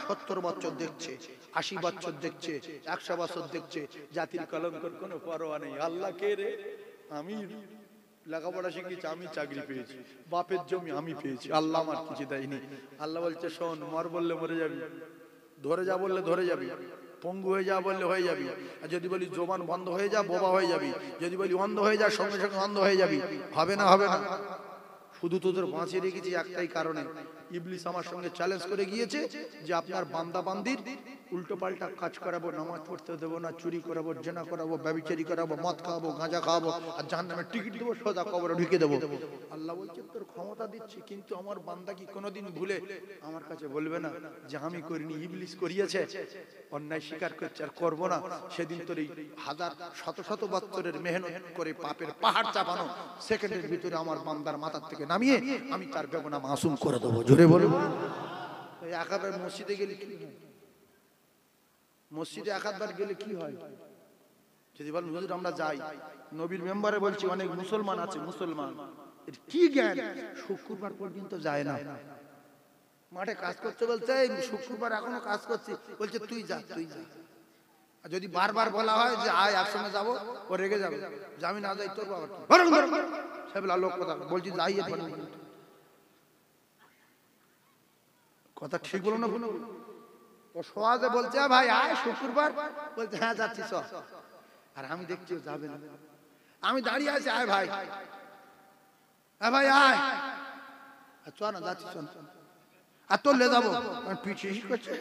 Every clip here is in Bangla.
70 বছর দেখছে, 80 বছর দেখছে, 100 বছর দেখছে, জাতির কলঙ্কের কোনো পরোয়া নেই। আল্লাহ কে রে? আমি লেখাপড়া শিখেছি, আমি চাকরি পেয়েছি, বাপের জমি আমি পেয়েছি, আল্লাহ আমার কিছু দেয়নি। আল্লাহ বলছে শোন, মর বললে মরে যাবি, ধরে যা বললে ধরে যাবি, পঙ্গু হয়ে যা বললে হয়ে যাবি। আর যদি বলি জবান বন্ধ হয়ে যা, বোবা হয়ে যাবি। যদি বলি অন্ধ হয়ে যা, সঙ্গে সঙ্গে অন্ধ হয়ে যাবি। হবে না, হবে না। শুধু তোদের বাঁচিয়ে রেখেছি একটাই কারণে, ইবলিস আমার সঙ্গে চ্যালেঞ্জ করে গিয়েছে যে আপনার বান্দা বান্দির উল্টো পাল্টা কাজ করাবো, নামাজ পড়তে দেবো না, চুরি করাবো, জেনা করাবো, ব্যভিচারী করাবো, মদ খাওয়াবো, গাঁজা খাওয়াবো, আর জাহান্নামের টিকিট দেবো, সোজা কবরে ঢুকে দেবো। আল্লাহ বলছে তোর ক্ষমতা দিচ্ছি, কিন্তু আমার বান্দা কি কোনোদিন ভুলে আমার কাছে বলবে না যে আমি করিনি, ইবলিস করিয়েছে, অন্যায় স্বীকার করছে আর করবো না। সেদিন তোর এই হাজার শত শত বছরের মেহনত করে পাপের পাহাড় চাপানো সেকেন্ডের ভিতরে আমার বান্দার মাথার থেকে নামিয়ে আমি তার বেগুনা মাসুম করে দেবো। জোরে বলবো। একাবার মসজিদে গেলে কি হয়? মসজিদে একাধবার গেলে কি হয়? যদি বলেন হুজুর আমরা যাই, নবীর মেম্বারে বলছি অনেক মুসলমান আছে, মুসলমান এর কি জ্ঞান, শুক্রবার পর্যন্ত যায় না, মাঠে কাজ করতে বলছে শুক্রবার এখনো কাজ করছি, বলছে তুই যা, তুই যা। আর যদি বারবার বলা হয় যে আয় একসঙ্গে যাবো, ও রেগে যাবে, যে আমি না যাই তোর বাবা সাহেব লোক কথা বলছি যাই, কথা ঠিক বলো না বলো। ও সহজে বলছে ভাই আয় শুক্রবার, বলছে হ্যাঁ যাচ্ছি চ। আর আমি দেখছি ও যাবে না, আমি দাঁড়িয়ে আছি, আয় ভাই, হ্যাঁ ভাই আয়, চ না যাচ্ছি চ না, আর তোর লে যাবো, পিছিয়ে করছে।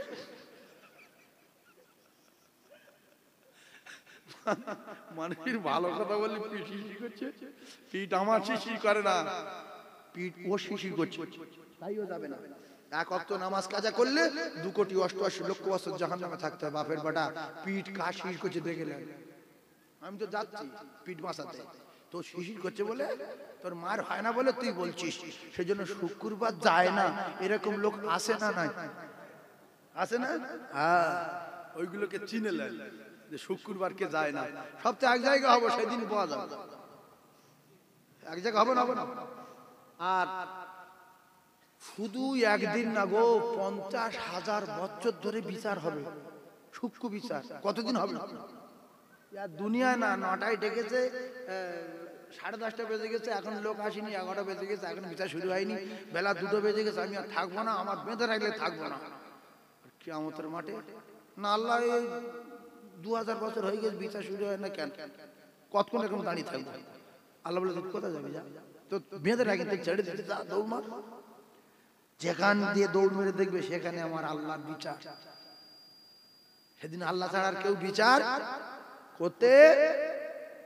মানুষের ভালো কথা বললে পিঠ শিশি করছে, পিঠ আমার শিশি করে না, পিঠ ও শিশি করছে, তাই ও যাবে না। এক ওয়াক্ত নামাজ কাজা করলে 2,88,00,000 বছর জাহান্নামে থাকতে হবে। বাপের বেটা পিঠ কাশ শিশি করছে দেখে নেন, আমি তো যাচ্ছি পিঠ বাঁচাতে, তো শিশি করছে বলে তোর মার হয় না বলে তুই বলছিস, সেজন্য শুক্রবার যায় না, এরকম লোক আসে না, নাই আসে না? হ্যাঁ, ওইগুলোকে চিনে নেন যে শুক্রবারকে যায় না। সপ্তাহে এক জায়গা হবো, সেদিন পাওয়া যাবে, এক জায়গা হবে না, হবে না। আর শুধু একদিন না গো, 50,000 বছর ধরে বিচার হবে, সূক্ষ্ম বিচার। কতদিন হবে? দুনিয়া না, 9টায় ডেকেছে, 10:30 বেজে গেছে, এখন লোক আসেনি, 11টা বেজে গেছে, এখন বিচার শুরু হয়নি, বেলা 2টো বেজে গেছে, আমি আর থাকবো না, আমার বেঁধে রাখলে থাকবো না। কিয়ামতের মাঠে না, আল্লাহ 2000 বছর হয়ে গেছে, বিচার শুরু হয় না কেন? কতক্ষণ এরকম দাঁড়িয়ে থাকবে? আল্লাহ বলে কোথায় যাবে, যা তো বেঁধে রাখি, ছেড়ে দিতে যা, দৌড় মার, যেখান দিয়ে দৌড় মেরে দেখবে সেখানে আমার আল্লাহর বিচার। সেদিন আল্লাহ ছাড়া আর কেউ বিচার করতে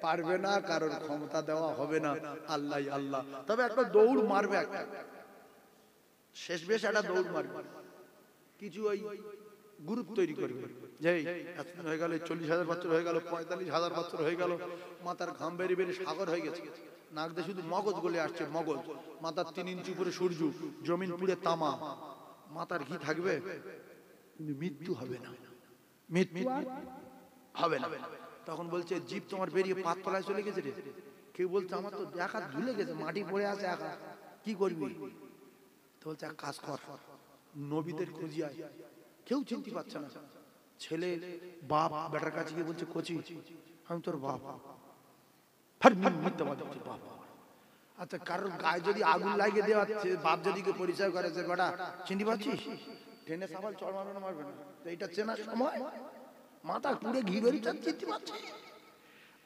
পারবে না, কারণ ক্ষমতা দেওয়া হবে না, আল্লাহ আল্লাহ। তবে একটা দৌড় মারবে, একটা শেষ বেশ একটা দৌড় মারবে, কিছু ওই গ্রুপ তৈরি করবে, যে এতদিন হয়ে গেল, 40,000 বছর হয়ে গেল, 45,000 বছর হয়ে গেল, মাথার ঘাম বেরিয়ে বেরিয়ে সাগর হয়ে গেছে, নাক দিয়ে শুধু মগজ গলে আসছে, মগজ, মাথার 3 ইঞ্চি উপরে সূর্য, জমিন পুড়ে তামা, মাথার ঘি থাকবে, কিন্তু মৃত্যু হবে না, মৃত্যু হবে না। তখন বলছে জীব তোমার বেরিয়ে পাত তলায় চলে গেছে রে, কেউ বলছে আমার তো দেখা ধুলে গেছে, মাটি পড়ে আছে, একা কি করবি? তো বলছে এক কাজ কর, নবীদের খুঁজি আয়, কেউ চিনতে পারছে না। ছেলে বাপ বেটার কাছে গিয়ে বলছে কচি আমি তোর বাপ, বাপ। আচ্ছা, কারোর গায়ে যদি আগুন লাগিয়ে দেওয়া, বাপ যদি পরিচয় করে যে বেটা চিনতে পারছিস, ট্রেনে সাবাল চড় মারবে না, মারবে না, এইটা চেনার সময় মাথা পুড়ে ঘি বেরিয়ে চিনতে পারছিস।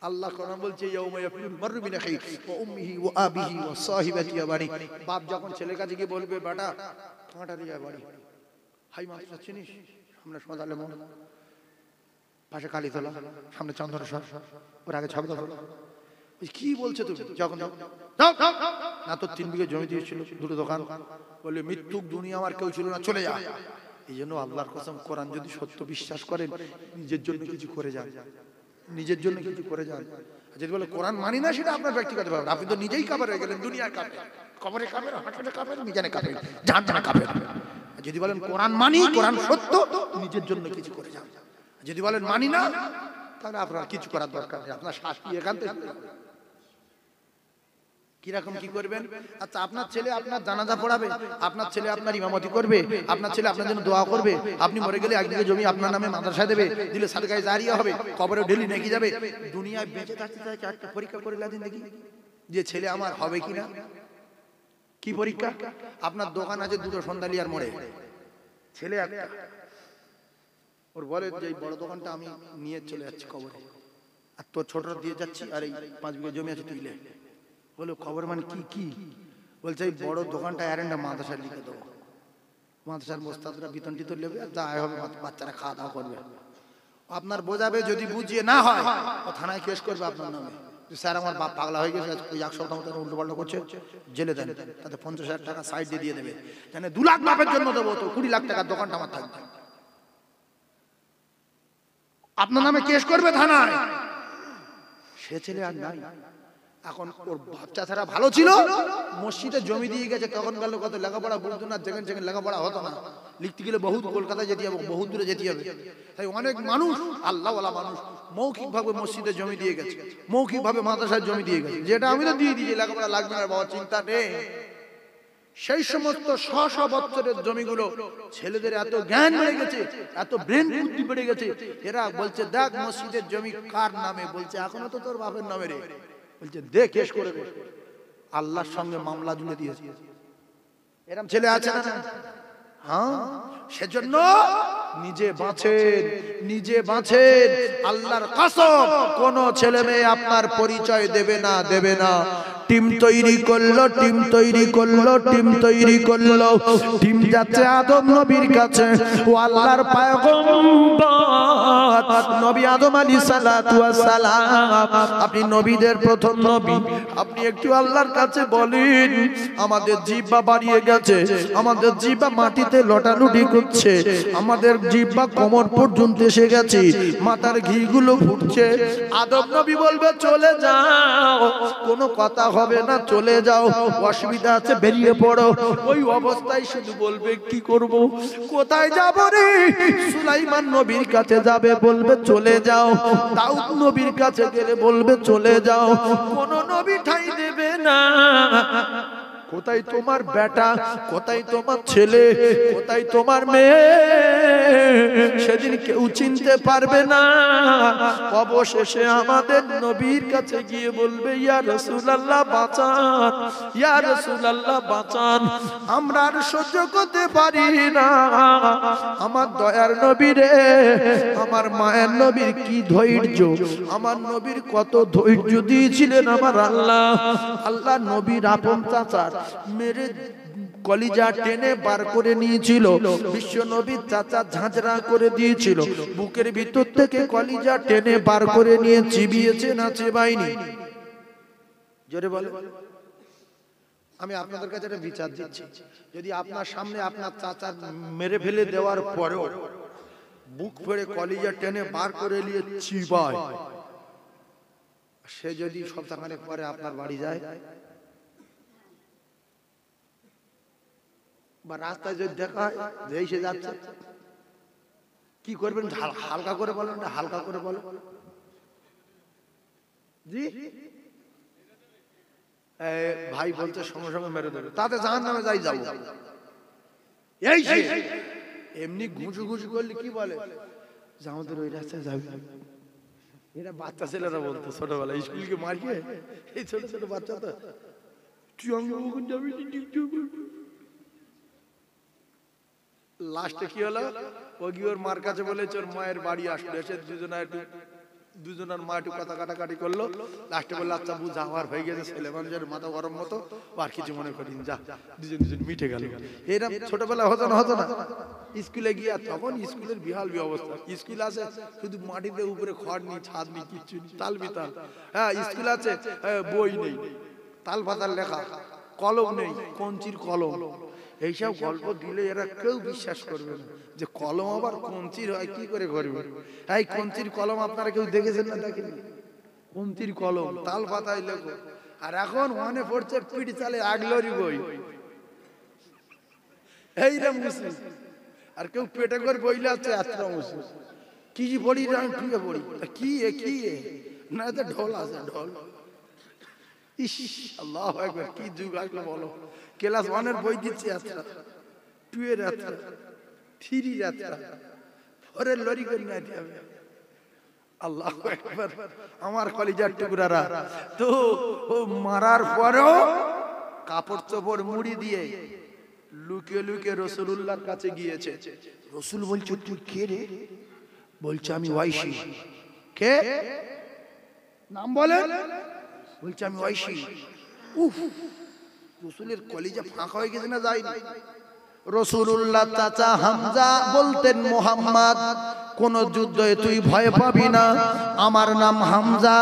আল্লাহ কোরআন বলছে বাপ যখন ছেলের কাছে গিয়ে বলবে বেটা কাঁটা দিয়ে বাড়ি, হাই মাত্রা চিনিস, সামনে সদালে মন, পাশে কালীতলা, সামনে চন্দ্রেশ্বর, ওর আগে ছবি কি বলছে তুমি? যখন না তোর 3 বিঘে জমি দিয়েছিল, 2টো দোকান, বলে মৃত্যুক দুনিয়া আমার কেউ ছিল না, চলে যা। এই জন্য আল্লাহর কসম, কোরআন যদি সত্য বিশ্বাস করেন, নিজের জন্য কিছু করে যান, নিজের জন্য কিছু করে যান। যদি বলে কোরআন মানি না, সেটা আপনার ব্যক্তিগত ব্যাপার, আপনি তো নিজেই কাফের হয়ে গেলেন, দুনিয়ার কাফের, কবরে কাফের, হাসরে কাফের, মিজানে কাফের, জাহান্নামে কাফের। যদি বলেন কোরআন মানি, কোরআন সত্য, নিজের জন্য কিছু করে যান। যদি বলেন মানি না, তাহলে আপনার কিছু করার দরকার নেই, আপনার শাস্তি এখান থেকে। কিরকম কি করবেন? আচ্ছা, আপনার ছেলে আপনার জানাজা পড়াবে, আপনার ছেলে আপনার ইমামতি করবে, আপনার ছেলে আপনার জন্য দোয়া করবে, আপনি মরে গেলে একদিকে জমি আপনার নামে মাদ্রাসায় দেবে, দিলে সাদকায়ে জারিয়া হবে, কবরে ডেলি নেকি যাবে। দুনিয়ায় বেঁচে থাকতে চাই একটা পরীক্ষা করে লাদিন দেখি যে ছেলে আমার হবে কিনা। কি পরীক্ষা? আপনার দোকান আছে দুটো সন্ধ্যালিয়ার মোড়ে, ছেলে একটা, ওর বলে যে এই বড় দোকানটা আমি নিয়ে চলে যাচ্ছি কবরে, আর তোর ছোটটা দিয়ে যাচ্ছি, আর এই 5 বিঘা জমি আছে তুই লে। বলে খবর মানে কি? কি বলছে এই বড় দোকানটা অ্যারেন্ডা মাদ্রাসায় লিখে দেবো, মাদ্রাসার মোস্তাদরা বেতন টিতন নেবে, আর যা হবে বাচ্চারা খাওয়া দাওয়া করবে। আপনার বোঝাবে, যদি বুঝিয়ে না হয় ও থানায় কেস করবে আপনার নামে, স্যার আমার বাপ পাগলা হয়ে গেছে, ওই 1 সপ্তাহ মতো উল্টো পাল্টা করছে, জেলে দেন, তাতে 50,000 টাকা সাইড দিয়ে দেবে, জানে 2 লাখ বাপের জন্য দেবো, তো 20 লাখ টাকার দোকানটা আমার থাকবে। আপনার নামে কেস করবে থানায়। সে ছেলে আর নাই। এখন ওর বাচ্চা ছাড়া ভালো ছিল, মসজিদে জমি দিয়ে গেছে, তখন গেল কত লেখাপড়া বুঝতো না, যেখানে যেখানে লেখাপড়া হতো না, লিখতে গেলে বহুত কলকাতায় যেতে হবে, বহুত দূরে যেতে হবে। তাই অনেক মানুষ আল্লাহওয়ালা মানুষ মৌখিকভাবে মসজিদে জমি দিয়ে গেছে, মৌখিকভাবে মাদ্রাসায় জমি দিয়ে গেছে, যেটা আমি তো দিয়ে দিয়েছি, লেখাপড়া লাগবে না বাবা, চিন্তা নেই। সেই সমস্ত 100 বছরের জমিগুলো ছেলেদের এত জ্ঞান বেড়ে গেছে, এত ব্রেন বুদ্ধি বেড়ে গেছে, এরা বলছে দেখ মসজিদের জমি কার নামে, বলছে এখনো তো তোর বাপের নামে রে, বলছে দে কেস করে দে, আল্লাহর সঙ্গে মামলা জুড়ে দিয়েছে। এরকম ছেলে আছে না? হ্যাঁ, সেজন্য নিজে বাঁচেন, নিজে বাঁচেন, আল্লাহর কসম কোন ছেলে মেয়ে আপনার পরিচয় দেবে না, দেবে না। টিম তৈরি করলো, টিম তৈরি করলো, টিম তৈরি করলো, টিম যাচ্ছে আদম নবীর কাছে, ও আল্লাহর পয়গম্বর নবী আদম আলাইহিস সালাতু ওয়াস সালাম, আপনি নবীদের প্রথম নবী, আপনি একটু আল্লাহর কাছে বলেন, আমাদের জিহ্বা বাড়িয়ে গেছে, আমাদের জিহ্বা মাটিতে লটালুটি করছে, আমাদের জিহ্বা কোমর পর্যন্ত এসে গেছে, মাথার ঘিগুলো ফুটছে। আদম নবী বলবে চলে যাও, কোনো কথা হবে না, চলে যাও, অসুবিধা আছে বেরিয়ে পড়ো। ওই অবস্থায় শুধু বলবে কি করব, কোথায় যাব রে? সুলাইমান নবীর কাছে যাবে, বলবে চলে যাও। দাউদ নবীর কাছে গেলে বলবে চলে যাও। কোন নবী ঠাঁই দেবে না। কোথায় তোমার বেটা, কোথায় তোমার ছেলে, কোথায় তোমার মেয়ে, সেদিন কেউ চিনতে পারবে না। অবশেষে আমাদের নবীর কাছে গিয়ে বলবে ইয়া রাসূলুল্লাহ বাঁচান, ইয়া রাসূলুল্লাহ বাঁচান, আমরা আর সহ্য করতে পারি না। আমার দয়ার নবী রে, আমার মায়ের নবীর কি ধৈর্য, আমার নবীর কত ধৈর্য দিয়েছিলেন আমার আল্লাহ। আল্লাহ নবীর আপন চাচার মেরে কলিজা টেনে বার করে নিয়েছিল, বিশ্ব নবীর চাচা ঝাঁঝরা করে দিয়েছিল, বুকের ভিতর থেকে কলিজা টেনে বার করে নিয়ে চিবিয়েছে না চিবাইনি? জোরে বলে। আমি আপনাদের কাছে একটা বিচার দিচ্ছি, যদি আপনার সামনে আপনার চাচা মেরে ফেলে দেওয়ার পরেও বুক ফেড়ে কলিজা টেনে বার করে নিয়ে চিবায়, সে যদি সপ্তাহখানেক পরে আপনার বাড়ি যায় বা রাস্তায় যদি দেখা যে সে যাচ্ছে, কি করবেন? হালকা করে বলেন, হালকা করে বলেন। জি ভাই বলছে সঙ্গে সঙ্গে মেরে দেবে, তাতে জাহান্নামে যাই যাবো। এই এমনি ঘুষু ঘুষু করলে কি বলে যে আমাদের ওই রাস্তায় যাবি। এটা বাচ্চা ছেলেরা বলতো ছোটবেলায়, স্কুলকে মারিয়ে, এই ছোট ছোট বাচ্চা তো তুই অঙ্গ যাবি। লাস্টে কি হলো, ও গিয়ে ওর মার কাছে বলেছে ওর মায়ের বাড়ি আসলো, এসে দুজনের মা একটু কথা কাটাকাটি করলো, লাস্টে বললো আচ্ছা বুঝা হওয়ার হয়ে গেছে, ছেলে মানুষের মাথা গরম মতো, আর কিছু মনে করিনি, যা দুজন মিটে গেল। এরকম ছোটবেলা হতো না? স্কুলে গিয়ে, তখন স্কুলের বিহাল অবস্থা, স্কুল আছে শুধু মাটিতে উপরে খড় নি, ছাদ নি, কিচ্ছু তাল বিতাল। হ্যাঁ স্কুল আছে, বই নেই, তাল পাতাল লেখা, কলম নেই, কঞ্চির কলম। এইসব গল্প দিলে এরা কেউ বিশ্বাস করবে না যে কলম আবার কঞ্চির হয়, কি করে করবে? এই কঞ্চির কলম আপনারা কেউ দেখেছেন না? দেখেন কঞ্চির কলম, তাল পাতায় লেখো। আর এখন মনে পড়ছে পিঠ চালে আগলরি বই, এইরকম মুসলিম। আর কেউ পেটে করে বইলে আছে এত মুসলিম, কি পড়ি আমি টুকে পড়ি, কি না, ঢোল আছে, ঢোল। ইস, আল্লাহু আকবার, কি যুগ আসলো বলো। ক্লাস 1 এর বই দিচ্ছে যাত্রা, 2 এর যাত্রা, 3 যাত্রা, 4 এর লরি করে নিয়ে যাবে। আল্লাহু আকবার, আমার কলিজার টুকরারা। তো ও মারার পরেও কাপড় চোপড় মুড়ি দিয়ে লুকিয়ে লুকিয়ে রাসূলুল্লাহর কাছে গিয়েছে। রাসূল বলছে, তুই কে রে? বলছে, আমি ওয়াইসি। কে? নাম বলে। বলছে, আমি ওয়াইসি। উফ, রাসূলের কলিজা ফাঁকা হয়ে গেছে না যায়নি? রাসূলুল্লাহ চাচা হামজা বলতেন, মুহাম্মদ কোন যুদ্ধে তুই ভয় পাবি না, আমার নাম হামজা,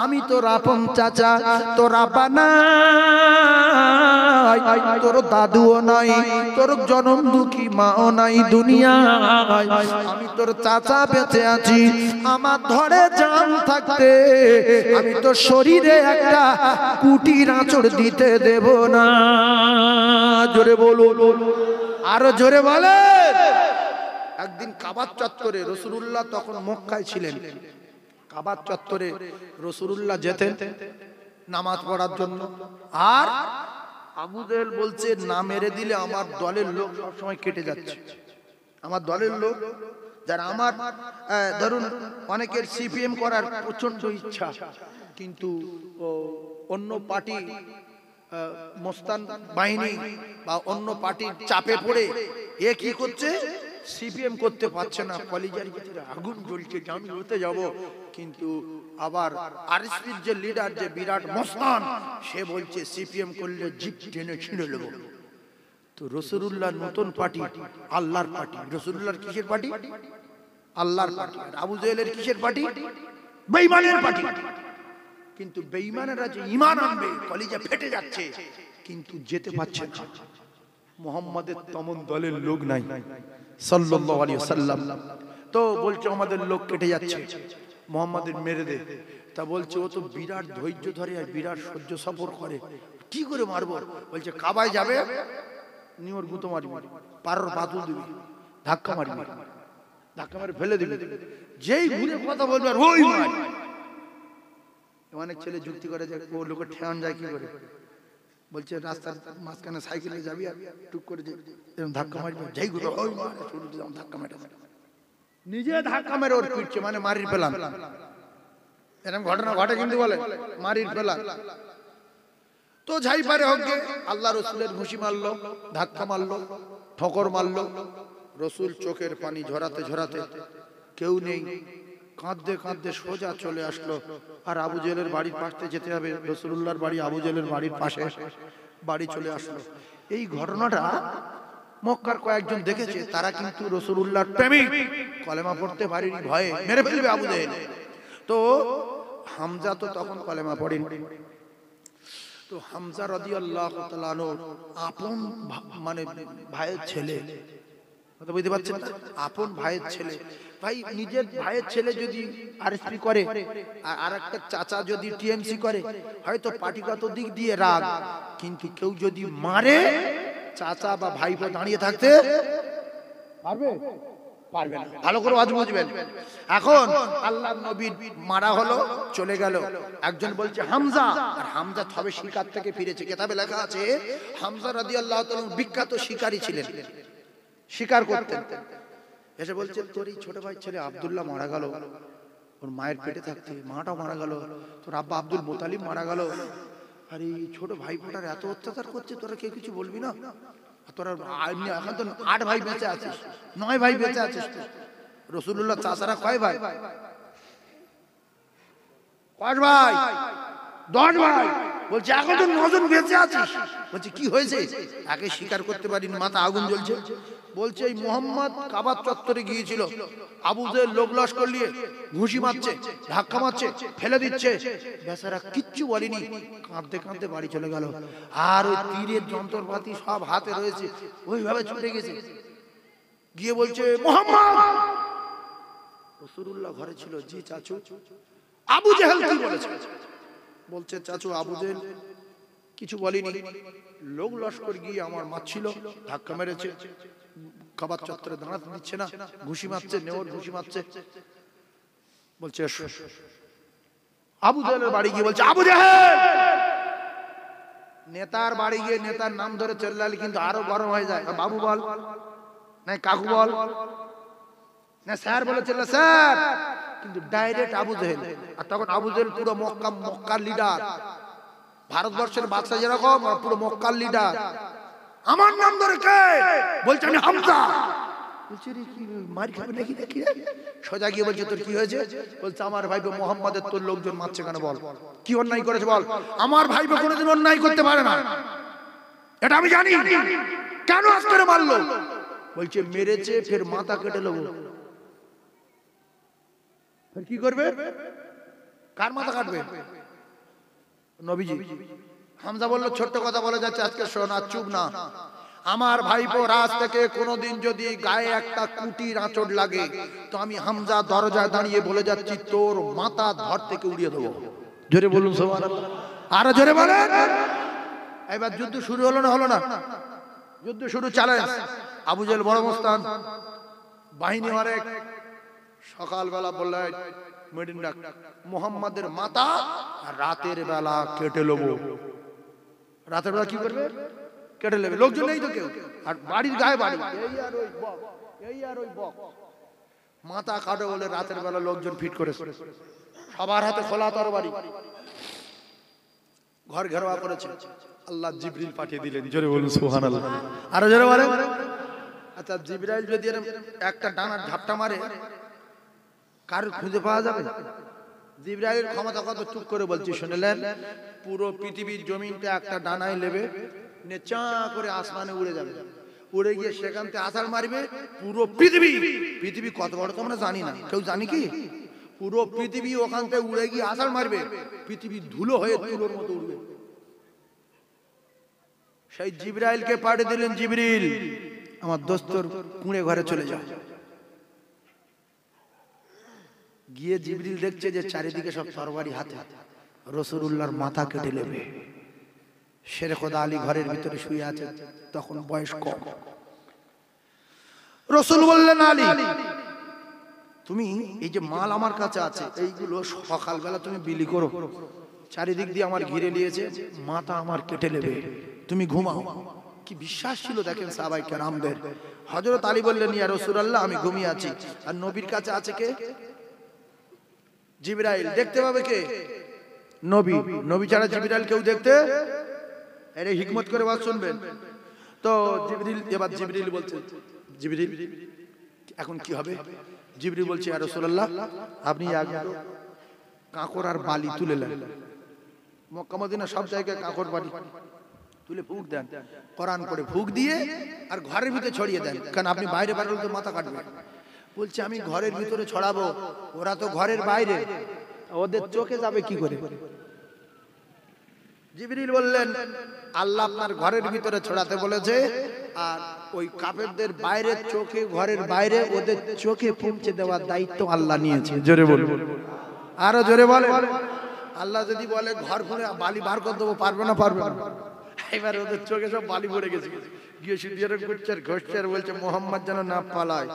আমি তোর আপন চাচা, তোর আব্বা নাই, তোর দাদুও নাই, তোর জনম দুঃখী মাও নাই দুনিয়ায়, আমি তোর চাচা বেঁচে আছি, আমার ধরে জান থাকতে আমি তোর শরীরে একটা কুটির আঁচড় দিতে দেব না। জোরে বলুন, আরো জোরে বলেন। একদিন কাবার চত্বরে, রাসূলুল্লাহ তখন মক্কায় ছিলেন, কাবার চত্বরে রাসূলুল্লাহ যেতেন নামাজ পড়ার জন্য। আর আবু জেহেল বলছে, না মেরে দিলে আমার দলের লোক সবসময় কেটে যাচ্ছে। আমার দলের লোক যারা, আমার ধরুন অনেকের সিপিএম করার প্রচন্ড ইচ্ছা, কিন্তু অন্য পার্টি মস্তান বাহিনী বা অন্য পার্টির চাপে পড়ে এ কি করছে, সিপিএম করতে পারছে না, কলিজার ভিতরে আগুন জ্বলছে যে আমি হতে যাব। কিন্তু আবার আরএসপির যে লিডার, যে বিরাট মস্তান, সে বলছে সিপিএম করলে জিপ টেনে ছিঁড়ে নেব। তো রাসূলুল্লাহর নতুন পার্টি, আল্লাহর পার্টি। রাসূলুল্লাহর কিসের পার্টি? আল্লাহর পার্টি। আবু জেহেলের কিসের পার্টি? বেঈমানের পার্টি। কিন্তু বেঈমানেরা যে ঈমান আনবে, কলিজা ফেটে যাচ্ছে, কিন্তু যেতে পারছে না। মুহাম্মাদের তেমন দলের লোক নাই সাল্লাল্লাহু আলাইহি ওয়াসাল্লাম। তো বলছে আমাদের লোক কেটে যাচ্ছে, মুহাম্মাদের মেরে দে। তা বলছে, ও তো বিরাট ধৈর্য ধরে আর বিরাট সহ্য সফর করে, কি করে মারবো? বলছে, কাবায় যাবে, নিওর গুঁতো মারবি, পারর বাতুল দিবি, ধাক্কা মারবি, ধাক্কা মারে ফেলে দিবি, যেই ঘুরে কথা বলবে আর ওই মার। অনেক ছেলে যুক্তি করে যে ও লোকের ঠেয়ান যায় কি করে। বলছে, রাস্তার মাঝখানে সাইকেলে যাবি আর টুক করে এরকম ধাক্কা মারবি, যেই ঘুরে ওই মার, ধাক্কা মেরে নিজে ধাক্কা মেরে ওর পিটছে, মানে মারির পেলাম। এরকম ঘটনা ঘটে কিন্তু, বলে মারির পেলাম। তো যাই পারে হোক গে, আল্লাহ রসুলের ঘুষি মারলো, ধাক্কা মারলো, ঠোকর মারলো। রসুল চোখের পানি ঝরাতে ঝরাতে, কেউ নেই, কাঁদতে কাঁদতে সোজা চলে আসলো। আর আবু জেহেলের বাড়ির পাশে যেতে হবে, রাসূলুল্লাহর বাড়ি আবু জেহেলের বাড়ির পাশে, বাড়ি চলে আসলো। এই ঘটনাটা মক্কার কয়েকজন দেখেছে, তারা কিন্তু রাসূলুল্লাহর প্রেমিক, কলেমা পড়তে পারেনি, ভয়ে মেরে ফেলবে আবু জেহেল। তো হামজা তো তখন কলেমা পড়েনি। তো হামজা রাদিয়াল্লাহু তাআলা আনহু আপন মানে ভাইয়ের ছেলে, কথা বুঝতে পারছেন না? আপন ভাইয়ের ছেলে। ভাই, নিজের ভাইয়ের ছেলে যদি আরএসপি করে আর একটা চাচা যদি টিএমসি করে, হয়তো পার্টিগত দিক দিয়ে রাগ, কিন্তু কেউ যদি মারে, চাচা বা ভাইপো দাঁড়িয়ে থাকতে পারবে? পারবে না। ভালো করে আজ বুঝবেন। এখন আল্লাহর নবীর মারা হলো, চলে গেল। একজন বলছে হামজা, আর হামজা তবে শিকার থেকে ফিরেছে। কিতাবে লেখা আছে হামজা রাদিয়াল্লাহু তাআলা বিখ্যাত শিকারী ছিলেন, শিকার করতেন। এসে বলছে, তোর এই ছোট ভাই ছেলে আব্দুল্লাহ মারা গেল, ওর মায়ের পেটে থাকতে, মাটাও মারা গেল, তোর আব্বা আব্দুল মুতালিব মারা গেল, আর এই ছোট ভাই ফোটার এত অত্যাচার করছে, তোরা কেউ কিছু বলবি না? তোরা এখন তো 8 ভাই বেঁচে আছিস, 9 ভাই বেঁচে আছিস। রাসূলুল্লাহ চাচারা কয় ভাই? 5 ভাই, 10 ভাই। বলছে এখন তো 9 জন বেঁচে আছিস। বলছে কি হয়েছে? আগে স্বীকার করতে পারিনি, মাথা আগুন জ্বলছে। বলছে এই মুহাম্মদ কাবার চত্বরে গিয়েছিল, আবু জেহেল লোক লস্কর নিয়ে ঘুষি মারছে, ধাক্কা মারছে, ফেলে দিচ্ছে, বেচারা কিচ্ছু বলেনি, কাঁদতে কাঁদতে বাড়ি চলে গেল। আর ওই তীরের যন্ত্রপাতি সব হাতে রয়েছে, ওইভাবে ছুটে গেছে, গিয়ে বলছে মুহাম্মদ। রাসূলুল্লাহ ঘরে ছিল। জি চাচু। আবু জেহেল কি বলেছে? বলছে চাচু, আবু জেহেল কিছু বলেনি, লোক লস্কর গিয়ে আমার মারছিল, ধাক্কা মেরেছে, কাবার চত্বরে দাঁড়াতে দিচ্ছে না, ঘুষি মারছে, নেওয়ার ঘুষি মারছে। বলছে আবু জেহেলের বাড়ি গিয়ে বলছে, আবু জেহেল নেতার বাড়ি গিয়ে নেতার নাম ধরে চেল্লালে কিন্তু আরো গরম হয়ে যায়। বাবু বল, না কাকু বল, না স্যার বলে চেল্লা স্যার, কিন্তু ডাইরেক্ট আবু জেহেল। আর তখন আবু জেহেল পুরো মক্কার লিডার, ভারতবর্ষের বাদশা যেরকম পুরো মক্কার লিডার। আমার নাম ধরে কে বলছে? আমি হামজা। বলছে রে কি মার খাবে নাকি দেখি? সোজা গিয়ে বলছে তোর কি হয়েছে? বলছে আমার ভাইপো মোহাম্মদের তোর লোকজন মারছে কেন বল, কি অন্যায় করেছে বল। আমার ভাইপো কোনোদিন অন্যায় করতে পারে না, এটা আমি জানি, কেন আজকে মারলো? বলছে মেরেছে, ফের মাথা কেটে নেবো। কি করবে? কার মাথা কাটবে? নবীজি। হামজা বলল ছোট্ট কথা বলে যাচ্ছে আজকে শোন, আর চুপ না। আমার ভাইপো রাজ থেকে কোনোদিন যদি গায়ে একটা কুটির আঁচড় লাগে তো আমি হামজা দরজায় দাঁড়িয়ে বলে যাচ্ছি তোর মাথা ধর থেকে উড়িয়ে দেবো। জোরে বলুন সুবহানাল্লাহ, আরো জোরে বলেন। এবার যুদ্ধ শুরু হলো না? হলো না? যুদ্ধ শুরু, চ্যালেঞ্জ। আবু জেহেল বড় মস্তান, বাহিনী অনেক। সকালবেলা বললেন মিটিং ডাক, মুহাম্মাদের মাথা রাতের বেলা কেটে নেবো। রাতের বেলা কি করবে? কেটে নেবে। লোকজন নেই তো কেউ, আর বাড়ির গায়ে বাড়ি, এই আর ওই বক, এই আর ওই বক। মাথা কাটো বলে রাতের বেলা লোকজন ফিট করে, সবার হাতে খোলা তরবারি, ঘর ঘেরাও করেছে। আল্লাহ জিবরিল পাঠিয়ে দিলেন। জোরে বলুন সুবহানাল্লাহ, আরো জোরে বলেন। আচ্ছা জিবরাইল যদি একটা ডানার ঝাপটা মারে কার খুঁজে পাওয়া যাবে? জিবরাইলের ক্ষমতা কত? চুপ করে বলছি শুনলেন, পুরো পৃথিবীর জমিনটা একটা ডানায় নেবে, নেচা করে আসমানে উড়ে যাবে। উড়ে গিয়ে সেখান থেকে আছাড় মারবে পুরো পৃথিবী। পৃথিবী কত বড় তোমরা জানি না, কেউ জানি কি? পুরো পৃথিবী ওখান থেকে উড়ে গিয়ে আছাড় মারবে, পৃথিবী ধুলো হয়ে তুলোর মতো উড়বে। সেই জিবরাইলকে পাঠিয়ে দিলেন, জিবরিল আমার দোস্তর কুঁড়ে ঘরে চলে যাও। গিয়ে জিবরিল দেখছে যে চারিদিকে সব তরবারি হাতে, রাসূলুল্লাহর মাথা কেটে নেবে। শেরে খোদা আলী ঘরের ভিতরে শুয়ে আছে, তখন বয়স কম। রাসূল বললেন আলী তুমি এই যে মাল আমার কাছে আছে এইগুলো সকালবেলা তুমি বিলি করো, চারিদিক দিয়ে আমার ঘিরে নিয়েছে, মাথা আমার কেটে নেবে, তুমি ঘুমাও। কি বিশ্বাস ছিল দেখেন সাহাবায়ে কেরামদের। হযরত আলী বললেন ইয়া রাসূলুল্লাহ আমি ঘুমিয়ে আছি। আর নবীর কাছে আছে কে? জিবরাইল। দেখতে পাবে কে? নবী। নবী ছাড়া জিবরাইল কেউ দেখতে? আরে হিকমত করে বাত শুনবেন তো। জিবরিল, এবার জিবরিল বলছে, জিবরিল এখন কি হবে? জিবরিল বলছে ইয়া রাসূলুল্লাহ আপনি কাঁকর আর বালি তুলে নেন, মক্কা মদিনা সব জায়গায় কাঁকর বালি তুলে ফুঁক দেন, কোরআন পড়ে ফুঁক দিয়ে আর ঘরের ভিতরে ছড়িয়ে দেন, কারণ আপনি বাইরে বেরোলে তো মাথা কাটবে। বলছে আমি ঘরের ভিতরে ছড়াবো, ওরা তো ঘরের বাইরে, ওদের চোখে যাবে কি করে? জিবরিল বললেন আল্লাহ আপনার ঘরের ভিতরে ছড়াতে বলেছে, আর ওই কাফেরদের বাইরে চোখে, ঘরের বাইরে ওদের চোখে পৌঁছে দেওয়ার দায়িত্ব আল্লাহ নিয়েছে। জোরে বলুন, আরো জোরে বলেন। আল্লাহ যদি বলে ঘর ঘুরে বালি বার করে দেবো, পারবে না? পারবে না। এবার ওদের চোখে সব বালি ভরে গেছে, গিয়ে শুধু ঘুরছে ঘষছে আর বলছে মোহাম্মদ যেন না পালায়,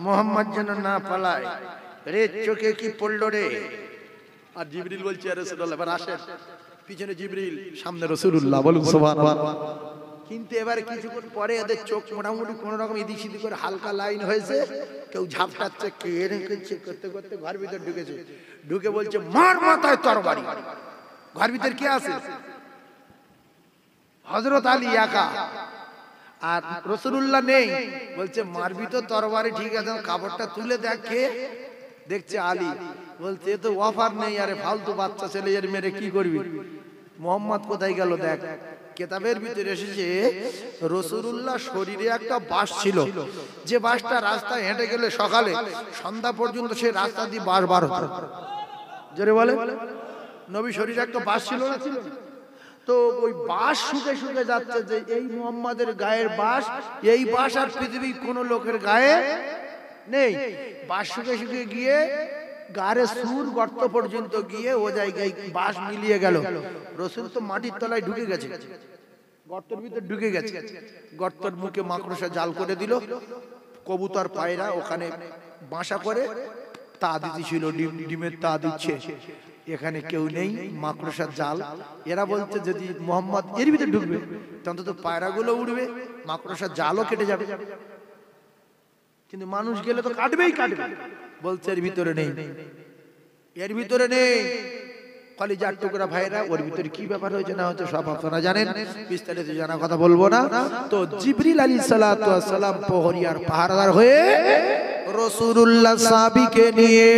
মোহাম্মদ যেন না পালায় রে, চোখে কি পড়লো রে? আর জিবরিল বলছে ইয়া রাসূলুল্লাহ এবার আসেন। পিছনে জিবরিল, সামনে রাসূলুল্লাহ, বলুন সুবহানাল্লাহ। কিন্তু এবারে কিছুক্ষণ পরে এদের চোখ মোটামুটি কোন রকম এদিক সেদিক করে হালকা লাইন হয়েছে, কেউ ঝাপটাচ্ছে, কে রেখেছে করতে করতে ঘর ভিতর ঢুকেছে। ঢুকে বলছে মার মাথায় তরবারি। ঘর ভিতর কে আছে? হযরত আলী একা, আর রাসূলুল্লাহ নেই। বলছে মারবি তো তরবারি, ঠিক আছে কাপড়টা তুলে দেখে, দেখছে আলী। বলছে এ তো অফার নেই, আরে ফালতু বাচ্চা ছেলে, এর মেরে কি করবি? মোহাম্মদ কোথায় গেল দেখ। কিতাবের ভিতরে এসেছে রাসূলুল্লাহ শরীরে একটা বাঁশ ছিল, যে বাঁশটা রাস্তায় হেঁটে গেলে সকালে সন্ধ্যা পর্যন্ত সেই রাস্তা দিয়ে বাঁশ বার হতো। জোরে বলে। নবী শরীরে একটা বাঁশ ছিল না? ছিল। তো ওই বাঁশ শুকে শুকে যাচ্ছে, যে এই মুহাম্মাদের গায়ের বাঁশ, এই বাঁশ আর পৃথিবীর কোন লোকের গায়ে নেই। বাঁশ শুকে শুকে গিয়ে গারে সুর গর্ত পর্যন্ত গিয়ে ও জায়গায় বাঁশ মিলিয়ে গেল। রাসূল তো মাটির তলায় ঢুকে গেছে, গর্তের ভিতর ঢুকে গেছে। গর্তের মুখে মাকড়সা জাল করে দিল, কবুতর পায়রা ওখানে বাসা করে তা দিতেছিল, ডিমের তা দিচ্ছে। এখানে কেউ নেই, মাকড়সার জাল। এরা বলছে যদি মোহাম্মদ এর ভিতরে ঢুকবে অন্তত পায়রাগুলো উড়বে, মাকড়সার জালও কেটে যাবে। কিন্তু মানুষ গেলে তো কাটবেই কাটবে। বলছে এর ভিতরে নেই, এর ভিতরে নেই। কলিজার টুকরা ভাইরা, ওর ভিতরে কি ব্যাপার হয়েছে না হচ্ছে সব আপনারা জানেন, বিস্তারিত জানা কথা বলবো না। তো জিবরিল আলাইহিস সালাতু ওয়াস সালাম প্রহরীর পাহারাদার হয়ে রাসূলুল্লাহ সাহাবীকে নিয়ে,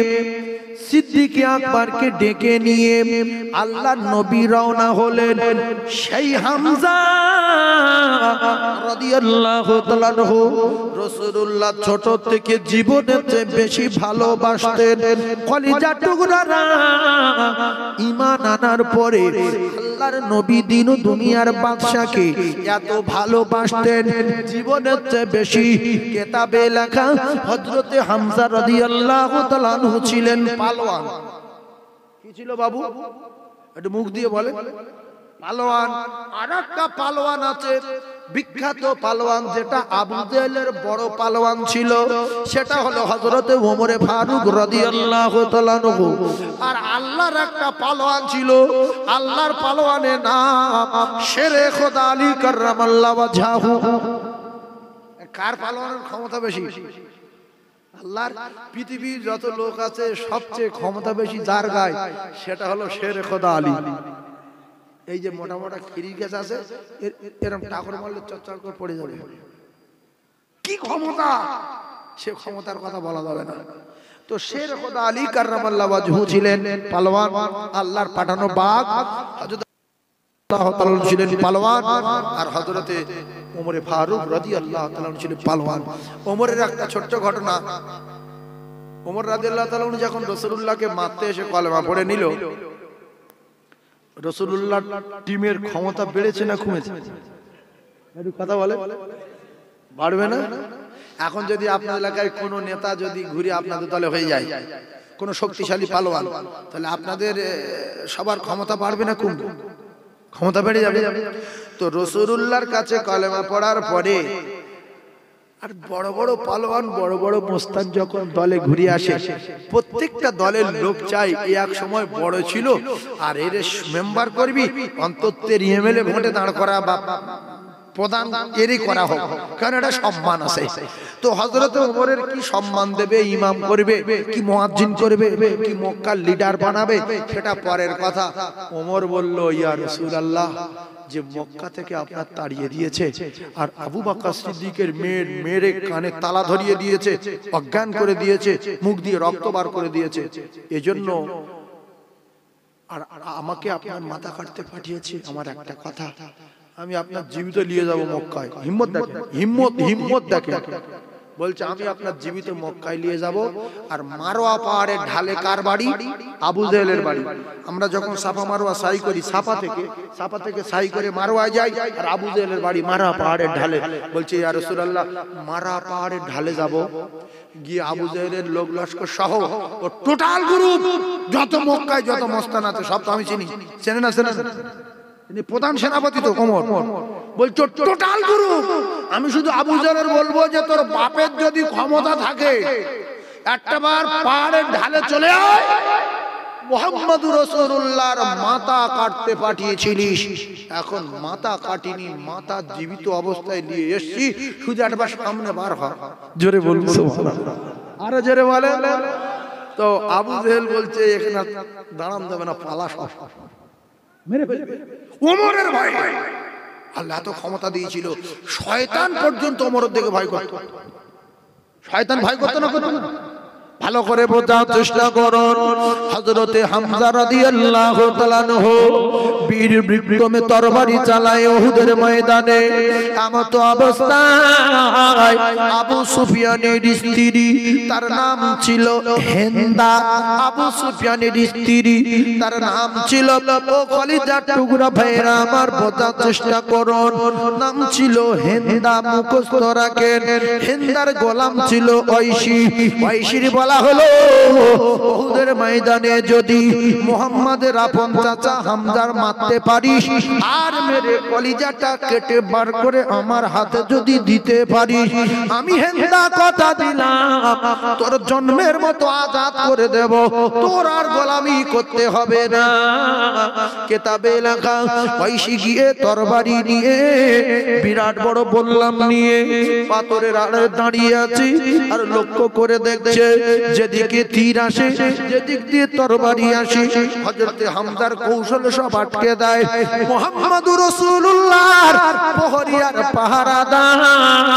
সিদ্দিক আকবরকে ডেকে নিয়ে আল্লাহর নবী রওনা হলেন। সেই হামজা রাদিয়াল্লাহু তাআলা আনহু রাসূলুল্লাহ ছোট থেকে জীবনেতে বেশি ভালোবাসতেন। কলিজার টুকরারা ঈমান আনার পরে আল্লাহর নবী দিন ও দুনিয়ার বাদশাকে এত ভালোবাসতেন, জীবনের চেয়ে বেশি। কিতাবে লেখা হযরতে হামজা রাদিয়াল্লাহু তাআলা আনহু ছিলেন পালোয়ান। কি ছিল বাবু? একটু মুখ দিয়ে বলে। পালোয়ান। আরেকটা পালোয়ান আছে, বিখ্যাত পালোয়ান, যেটা আবু জেহেলের বড় পালোয়ান ছিল, সেটা হলো হযরতে ওমরে ফারুক রাদিয়াল্লাহু তাআলা আনহু। আর আল্লাহর একটা পালোয়ান ছিল, আল্লাহর পালোয়ানের নাম শেরে খোদা আলী কাররামাল্লাহু ওয়াজহাহু। কার পালোয়ানের ক্ষমতা বেশি? আল্লাহর। পৃথিবীর যত লোক আছে সবচেয়ে ক্ষমতা বেশি যার গায়, সেটা হলো শেরে খোদা আলী। এই যে মোটা মোটা খিরি গাছ আছে, এরকম টাকর মারলে চচ্চর করে পড়ে যাবে। কি ক্ষমতা! সে ক্ষমতার কথা বলা যাবে না। তো শের খোদা আলী কাররামাল্লাহু ওয়াজহু ছিলেন পালোয়ান, আল্লাহর পাঠানো বাঘ। হযরত আল্লাহ তাআলা ছিলেন পালোয়ান, আর হযরতে ওমরে ফারুক রাদিয়াল্লাহু তাআলা ছিলেন পালোয়ান। ওমরের একটা ছোট্ট ঘটনা। ওমর রাদিয়াল্লাহু তাআলা যখন রাসূলুল্লাহকে মারতে এসে কলেমা পড়ে নিল, রাসূলুল্লাহ টিমের ক্ষমতা বেড়েছে না কমেছে? একটু কথা বলে। বাড়বে না? এখন যদি আপনার এলাকায় কোনো নেতা যদি ঘুরে আপনাদের দলে হয়ে যায়, কোনো শক্তিশালী পালোয়ান, তাহলে আপনাদের সবার ক্ষমতা বাড়বে না কমবে? ক্ষমতা বেড়ে যাবে। তো রাসূলুল্লাহর কাছে কলেমা পড়ার পরে আর বড় বড় পালোয়ান, বড় বড় মোস্তান যখন দলে ঘুরে আসে, প্রত্যেকটা দলের লোক চাই এক সময় বড় ছিল আর এর মেম্বার করবি, অন্তত এমএলএ ভোটে দাঁড় করা বা প্রধান এরই করা হোক, কারণ এটা সম্মান আছে। তো হযরত ওমরের কি সম্মান দেবে, ইমাম করবে কি মুয়াজ্জিন করবে কি মক্কার লিডার বানাবে, সেটা পরের কথা। ওমর বলল, ইয়া রাসূলুল্লাহ, যে মক্কা থেকে আপনার তাড়িয়ে দিয়েছে আর আবু বকর সিদ্দিকের মেয়ের কানে তালা ধরিয়ে দিয়েছে, অজ্ঞান করে দিয়েছে, মুখ দিয়ে রক্ত বার করে দিয়েছে, এজন্য আর আমাকে আপনার মাথা কাটতে পাঠিয়েছে। আমার একটা কথা, আমি আপনার জীবিত নিয়ে যাব মক্কায়। হিম্মত দেখেন, হিম্মত দেখেন। বলছে আমি আপনার জীবিত মক্কায় নিয়ে যাব। আর মারোয়া পাহাড়ের ঢালে কার বাড়ি? আবু জেহেলের বাড়ি। আমরা যখন সাফা মারোয়া সাই করি, সাফা থেকে সাই করে মারোয়া যাই, আর আবু জেহেলের বাড়ি মারা পাহাড়ের ঢালে। বলছে ইয়া রাসূলুল্লাহ, মারা পাহাড়ের ঢালে যাব, গিয়ে আবু জেহেলের লোক লস্কর সহ ও টোটাল গ্রুপ, যত মক্কায় যত মস্তান আছে সব তো আমি চিনি। চেনে না? প্রধান সেনাপতি তো ওমর। বলছো টোটাল গ্রুপ, আমি শুধু আবু জেহেলের বলবো যে তোর বাপের যদি ক্ষমতা থাকে একটাবার পাহাড়ের ঢালে চলে আয়, মুহাম্মদুর রাসূলুল্লাহর মাথা কাটতে পাঠিয়েছিলিস, এখন মাথা কাটিনি, মাথা জীবিত অবস্থায় নিয়ে এসেছি, শুধু একবার সামনে বার হ। জোরে বলবো সুবহানাল্লাহ, আরো জোরে বলেন। তো আবু জেহেল বলছে এখানে দাঁড়ান দেবে না, পালা সব মেরে ফেলবে। ওমরের ভয়, আল্লাহ তো ক্ষমতা দিয়েছিল, শয়তান পর্যন্ত ওমরের দিকে ভয় করত। শয়তান ভয় করত না? ভালো করে বোঝার চেষ্টা করুন। হযরতে হামজা রাদিয়াল্লাহু তাআলা আনহু বীর বিক্রমে তরবারি চালায় উহুদের ময়দানে। এমত অবস্থায় আবু সুফিয়ানের স্ত্রী, তার নাম ছিল হিন্দা। আবু সুফিয়ানের স্ত্রী, তার নাম ছিল, ও কলিজার টুকরা ভাইরা আমার বোঝার চেষ্টা করুন, নাম ছিল হিন্দা। মুখস্থ রাখেন। হিন্দার গোলাম ছিল ঐশী। ঐশীর বলা হলো উহুদের ময়দানে যদি মুহাম্মাদের আপন চাচা হামজার মারতে পারিস আর মেরে কলিজাটা কেটে বার করে আমার হাতে যদি দিতে পারিস আমি হেন্দা কথা দিলাম তোর জন্মের মতো আজাদ করে দেব তোর আর গোলামি করতে হবে না কিতাবে লেখা ওইসি গিয়ে তরবারি নিয়ে বিরাট বড় বললাম নিয়ে পাথরের আড়ে দাঁড়িয়ে আছে আর লক্ষ্য করে দেখছে যেদিকে তীর আসে যেদিক দিয়ে তরবারি আসে হযরতে হামজার কৌশল সব আটকে দেয় মুহাম্মদুর রাসূলুল্লাহর প্রহরীর পাহারাদার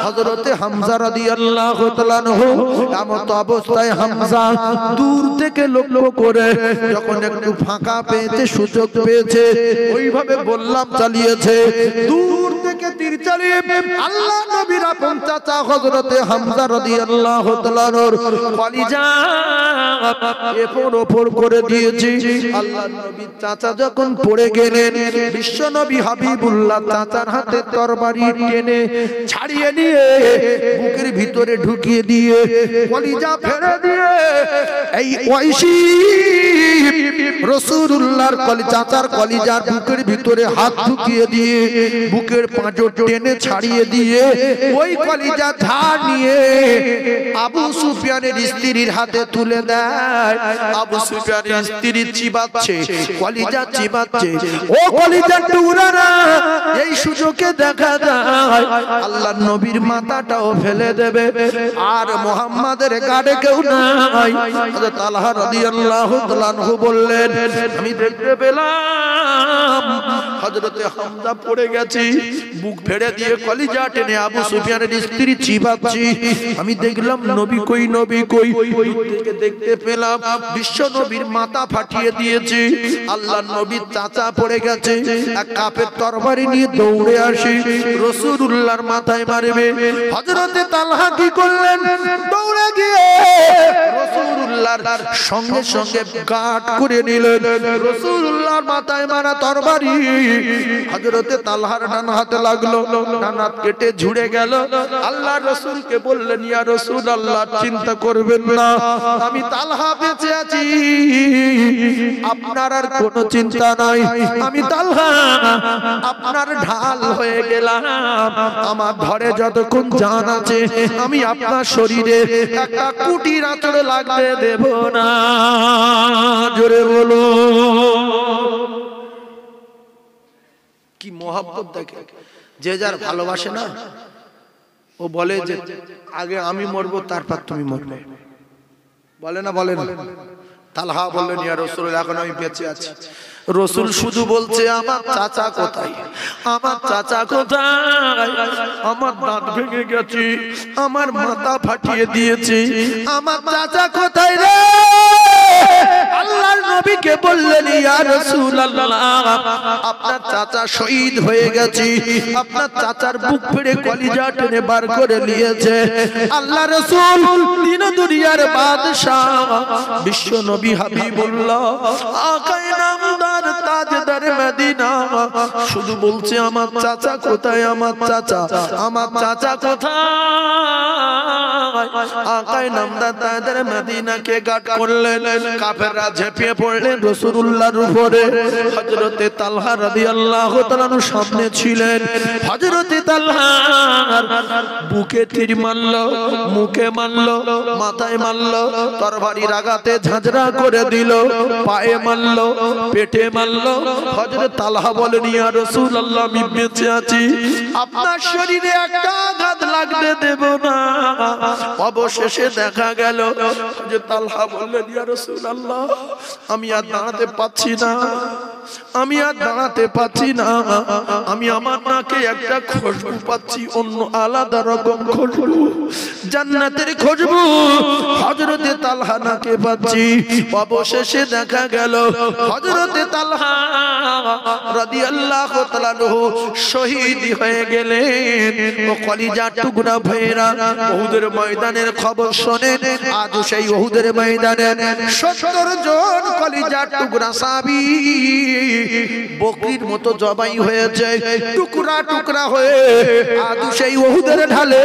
হযরতে হামজা রাদিয়াল্লাহু তাআলা আনহু এমত অবস্থায় হামজা দূর থেকে লক্ষ্য করে যখন একটু ফাঁকা পেয়েছে সুযোগ পেয়েছে ওইভাবে বললাম চালিয়েছে দূর থেকে তীর চালিয়ে আল্লাহ নবীর আপন চাচা হযরতে হামজা রাদিয়াল্লাহু তাআলা আনহুর কলিজা এফোড় ওপর করে দিয়েছে আল্লাহ নবীর চাচা যখন পড়ে গেলেন বিশ্ব নবী হাবিবুল্লাহ চাচার হাতে তরবারি টেনে ছাড়িয়ে নিয়ে বুকের ভিতরে ঢুকিয়ে দিয়ে কলিজা ফেলে দিয়ে এই ওয়াইসি রাসূলুল্লাহর চাচার কলিজার বুকের ভিতরে হাত ঢুকিয়ে দিয়ে বুকের পাঁজর টেনে ছাড়িয়ে দিয়ে ওই কলিজা ঝাড় নিয়ে আবু সুফিয়ানের স্ত্রীর হাতে তুলে দেয় আবু সুফিয়ানের স্ত্রী চিবাচ্ছে কলিজা চিবাচ্ছে ও কলিজা টুকরা না এই সুযোগে দেখা যায় আল্লাহর নবীর মাথাটাও ফেলে দেবে আর মুহাম্মাদের গাড়ে কেউ নাই হযরত তালহা রাদিয়াল্লাহু তাআলা আনহু বললেন আমি দেখতে পেলাম হযরতে হামজা পড়ে গেছে বুক ফেড়ে দিয়ে কলিজা টেনে আবু সুফিয়ানের স্ত্রী চিবাচ্ছি আমি দেখলাম নবী কই দেখতে পেলাম বিশ্ব নবীর মাথা ফাটিয়ে দিয়েছে আল্লাহর নবীর চাচা পড়ে গেছে এক কাফের তরবারি নিয়ে দৌড়ে আসি রাসূলুল্লাহর মাথায় মারবে হযরতে তালহা কি করলেন দৌড়ে গিয়ে রাসূলুল্লাহর সঙ্গে সঙ্গে গাঁট করে নিলেন রাসূলুল্লাহর মাথায় মারা তরবারি হযরতে তালহার ডান হাতে লাগলো ডান হাত কেটে ঝুড়ে গেল আল্লাহর রাসূলকে বললেন ইয়া রাসূলুল্লাহ চিন্তা করবেন না আমি তালহা বেঁচে আছি আপনার আর কোনো চিন্তা নাই আমি তালহা আপনার ঢাল হয়ে গেলাম আমার ঘরে যতক্ষণ জান আছে আমি আপনার শরীরে একটা কুটির আঁচড় লাগতে দেব না জোরে বলো কি মহব্বত দেখে যে যার ভালোবাসে না ও বলে যে আগে আমি মরবো তারপর তুমি মরবে বলে না তালহা বললেন ইয়া রাসূলুল্লাহ এখন আমি বেঁচে আছি রাসূল শুধু বলছে আমার চাচা কোথায় আমার চাচা কোথায় আমার দাঁত ভেঙে গেছে আমার মাথা ফাটিয়ে দিয়েছে আমার চাচা কোথায় রে আল্লাহর নবীকে বললেন ইয়া রাসূলুল্লাহ আপনার চাচা শহীদ হয়ে গেছে আপনার চাচার বুক ফেড়ে কলিজা টেনে বার করে নিয়েছে আল্লাহ রাসূল দিন দুনিয়ার বাদশা বিশ্ব নবী হাবিবুল্লাহ আকায়ে নামদার তাজদার মদিনা শুধু বলছে আমার চাচা কোথায় আমার চাচা কোথায় আকায়ে নামদার তাজদার মদিনাকে গাট করলেন কাফেররা ঝেঁপিয়ে পড়লেন রাসূলুল্লাহর উপরে হযরতে তালহা রাদিয়াল্লাহু তাআলা সামনে ছিলেন হযরতে তালহার বুকে তীর মারলো মুখে মারলো মাথায় মারলো তরবারির আঘাতে ঝাঁঝরা করে দিল পায়ে মারলো পেটে মারলো হযরত তালহা বলেন ইয়া রাসূলুল্লাহ আমি বেঁচে আছি আপনার শরীরে একটা আঘাত লাগতে দেব না অবশেষে দেখা গেল হযরত তালহা বললেন ইয়া রাসূলুল্লাহ আমি আর দাঁড়াতে পাচ্ছি না আমি আমার নাকে একটা খুশবু পাচ্ছি অন্য আলাদা রকম খুশবু জান্নাতের খুশবু হযরতে তালহাকে পাচ্ছি। অবশেষে দেখা গেল হযরতে তালহা রাদিয়াল্লাহু তাআলা শহীদ হয়ে গেলেন। ও কলিজার টুকরা ভাইরা, উহুদের ময়দানের খবর শোনেন। আজ সেই উহুদের ময়দানে 70 জন কলিজার টুকরা সাহাবী বকরির মতো জবাই হয়েছে, টুকরা টুকরা হয়ে আজ সেই উহুদের ঢালে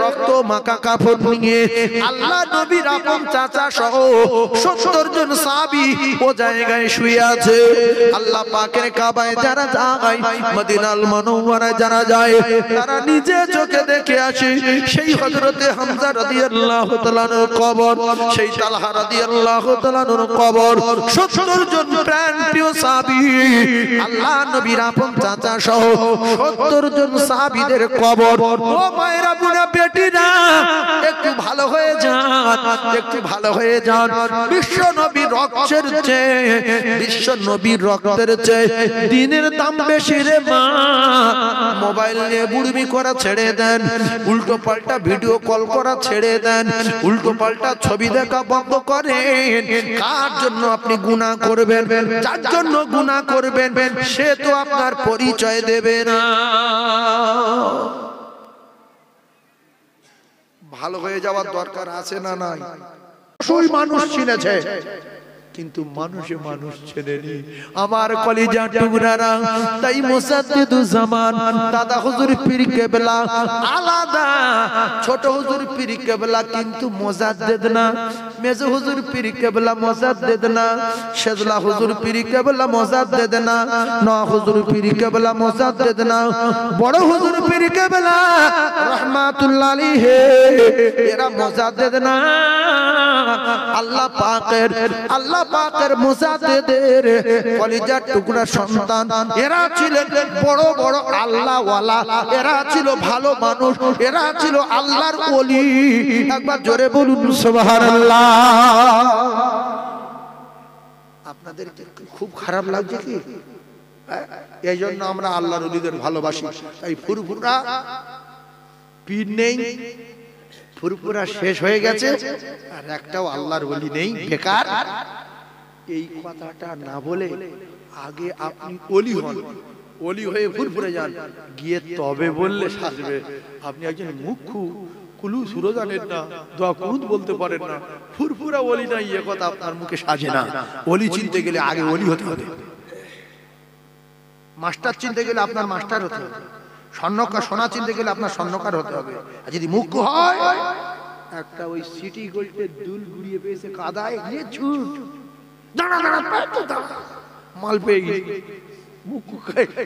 রক্ত মাখা কাফন নিয়ে আল্লাহ নবীর আপন চাচা সহ 70 জন সাহাবী ও জায়গায় শুয়ে আছে। আল্লাহ পাকের কাবায় যারা যায়, মদিনাল মুনাওয়ারায় যারা যায়, তারা নিজে চোখে দেখে আসে সেই হযরতে হামজা রাদিয়াল্লাহু তাআলার কবর, সেই তালহা রাদিয়াল্লাহু তাআলার কবর। 70 জন প্রাণপ্রিয় সাহাবী আল্লাহ নবীর আপন চাচা সহ 70 জন সাহাবীদের কবর। ও মায়েরা, বুড়া বেটিরা, একটু ভালো হয়ে যান, একটু ভালো হয়ে যান। বিশ্ব নবীর রক্তের চেয়ে, বিশ্ব নবীর রক্তের চেয়ে দিনের দাম বেশি রে মা। মোবাইল নিয়ে বুড়মি করা ছেড়ে দেন, উল্টো পাল্টা ভিডিও কল করা ছেড়ে দেন, উল্টো পাল্টা ছবি দেখা বন্ধ করেন। কার জন্য আপনি গুনাহ করবেন? যার জন্য গুনাহ করবেন সে তো আপনার পরিচয় দেবে না। ভালো হয়ে যাওয়ার দরকার আছে না নাই? অবশ্যই মানুষ চিনেছে, কিন্তু মানুষে মানুষ চেনেনি। আমার কলিজা টুকরারা, তাই মুসাদ্দিদুজ্জামান দাদা হুজুর পীর কেবলা আলাদা, ছোট হুজুর পীর কেবলা কিন্তু মুজাদ্দিদ না, মেজো হুজুর পীর কেবলা মুজাদ্দিদ না, সেজলা হুজুর পীর কেবলা মুজাদ্দিদ না, নওয়াজ হুজুর পীর কেবলা মুজাদ্দিদ না, বড় হুজুর পীর কেবলা রাহমাতুল্লাহ আলাইহি এরা মুজাদ্দিদ না। আল্লাহ পাকের মুজাদ্দিদের কলিজার টুকরা সন্তান এরা ছিলেন বড় বড় আল্লাহওয়ালা, এরা ছিল ভালো মানুষ, এরা ছিল আল্লাহর ওলি। একবার জোরে বলুন সুবহানাল্লাহ। আপনাদের খুব খারাপ লাগছে কি? এই জন্য আমরা আল্লাহর ওলিদের ভালোবাসি। তাই ফুরফুরা পীর নেই, ফুরফুরা শেষ হয়ে গেছে, আর একটাও আল্লাহর ওলি নেই, বেকার। এই কথাটা না বলে আগে আপনি ওলি হন, ওলি হয়ে ফুরফুরে যান, গিয়ে তবে বললে সাজবে। আপনি একজন মুখ্যু, কুলু সুরো জানেন না, দোয়া কুনুত বলতে পারেন না, ফুরফুরা ওলি নাই, এ কথা আপনার মুখে সাজে না। ওলি চিনতে গেলে আগে ওলি হতে হবে। মাস্টার চিনতে গেলে আপনার মাস্টার হতে হবে। স্বর্ণকার সোনা চিনতে গেলে আপনার স্বর্ণকার হতে হবে। আর যদি মুখ্য হয়, একটা ওই সিটি গোল্ডের দুল ঘুরিয়ে পেয়েছে কাদায় গিয়ে ছুট, দাঁড়া দাঁড়া মাল পেয়ে গেছে।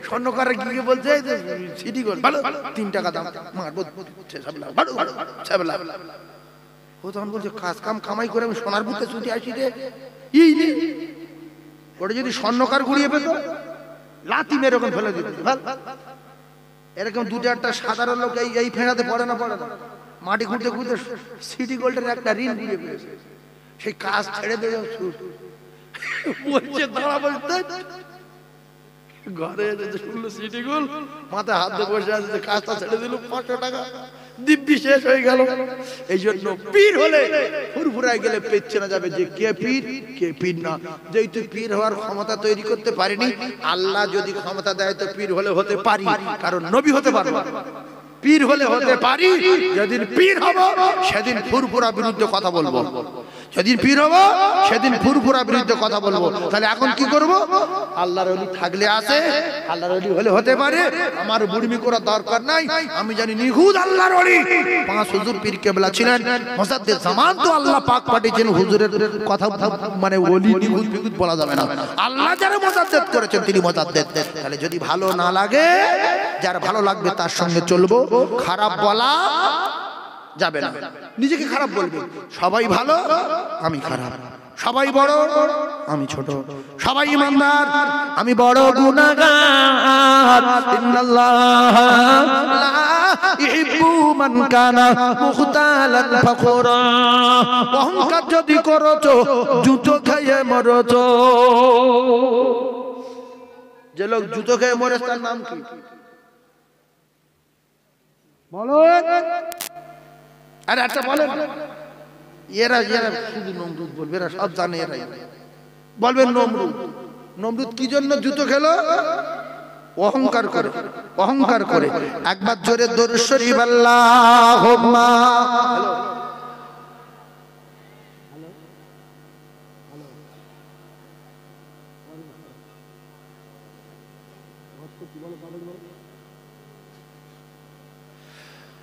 স্বর্ণকার গিয়ে বলছে সিটি গোল্ড ভালো, 3 টাকা দাম, ও তখন বলছে কাজ কাম কামাই করে আমি সোনার বুতে ছুটি আসি রে। ওটা যদি স্বর্ণকার ঘুরিয়ে পেত, লাথি মেরে ওখানে ফেলে দিত। এরকম 2-4টা সাধারণ লোক এই ফেরাতে পড়ে না, মাটি খুঁড়তে খুঁড়তে সিটি গোল্ডের একটা ঋণ দিয়ে পেয়েছে, সেই কাজ ছেড়ে দিয়ে বলছে দাঁড়া, বলতে ঘরে শুনলো সিটি গোল্ড, মাথায় হাত দিয়ে বসে আছে, কাজটা ছেড়ে দিল, 500 টাকা দিব্যি শেষ হয়ে গেল। এই জন্য পীর হলে ফুরফুরায় গেলে পেছনে যাবে যে কে পীর কে পীর না। যেহেতু পীর হওয়ার ক্ষমতা তৈরি করতে পারিনি, আল্লাহ যদি ক্ষমতা দেয় তো পীর হলে হতে পারি, কারণ নবী হতে পারবো। পীর হলে হতে পারি, যেদিন পীর হব সেদিন ফুরফুরা বিরুদ্ধে কথা বলবো, যেদিন পীর হব সেদিন ফুরফুরা বিরুদ্ধে কথা বলবো। তাহলে এখন কি করব? আল্লাহর ওলি থাকলে আছে, আল্লাহর ওলি হলে হতে পারে, আমার বুড়মি করার দরকার নাই। আমি জানি নিখুঁত আল্লাহর ওলি 5 হুজুর পীর কেবলা ছিলেন। মুজাদ্দিদ জামান তো আল্লাহ পাক পাঠিয়েছেন, হুজুরের কথা মানে ওলি নিখুঁত বিখুঁত বলা যাবে না। আল্লাহ যারা মুজাদ্দিদ করেছেন তিনি মুজাদ্দিদ। তাহলে যদি ভালো না লাগে, যার ভালো লাগবে তার সঙ্গে চলবো, খারাপ বলা যাবে না। নিজেকে খারাপ বলবে, সবাই ভালো আমি খারাপ, সবাই বড় আমি ছোট, সবাই ইমানদার আমি বড় গুনাহগার। ইন্নাল্লাহ লা ইহিব্বু মান কানা মুখতালান ফাখুরা। অহংকার যদি করছো জুতো খেয়ে মরছো। যে লোক জুতো খেয়ে মরে তার নাম কি বলো? আরে আচ্ছা বলেন, এরা এরা শুধু নমরুদ বলবে, এরা সব জানে, এরাই বলবেন নমরুদ। নমরুদ কি জন্য জুতো খেলো? অহংকার করে, অহংকার করে। একবার জোরে দরুদ শরীফ আল্লাহুম্মা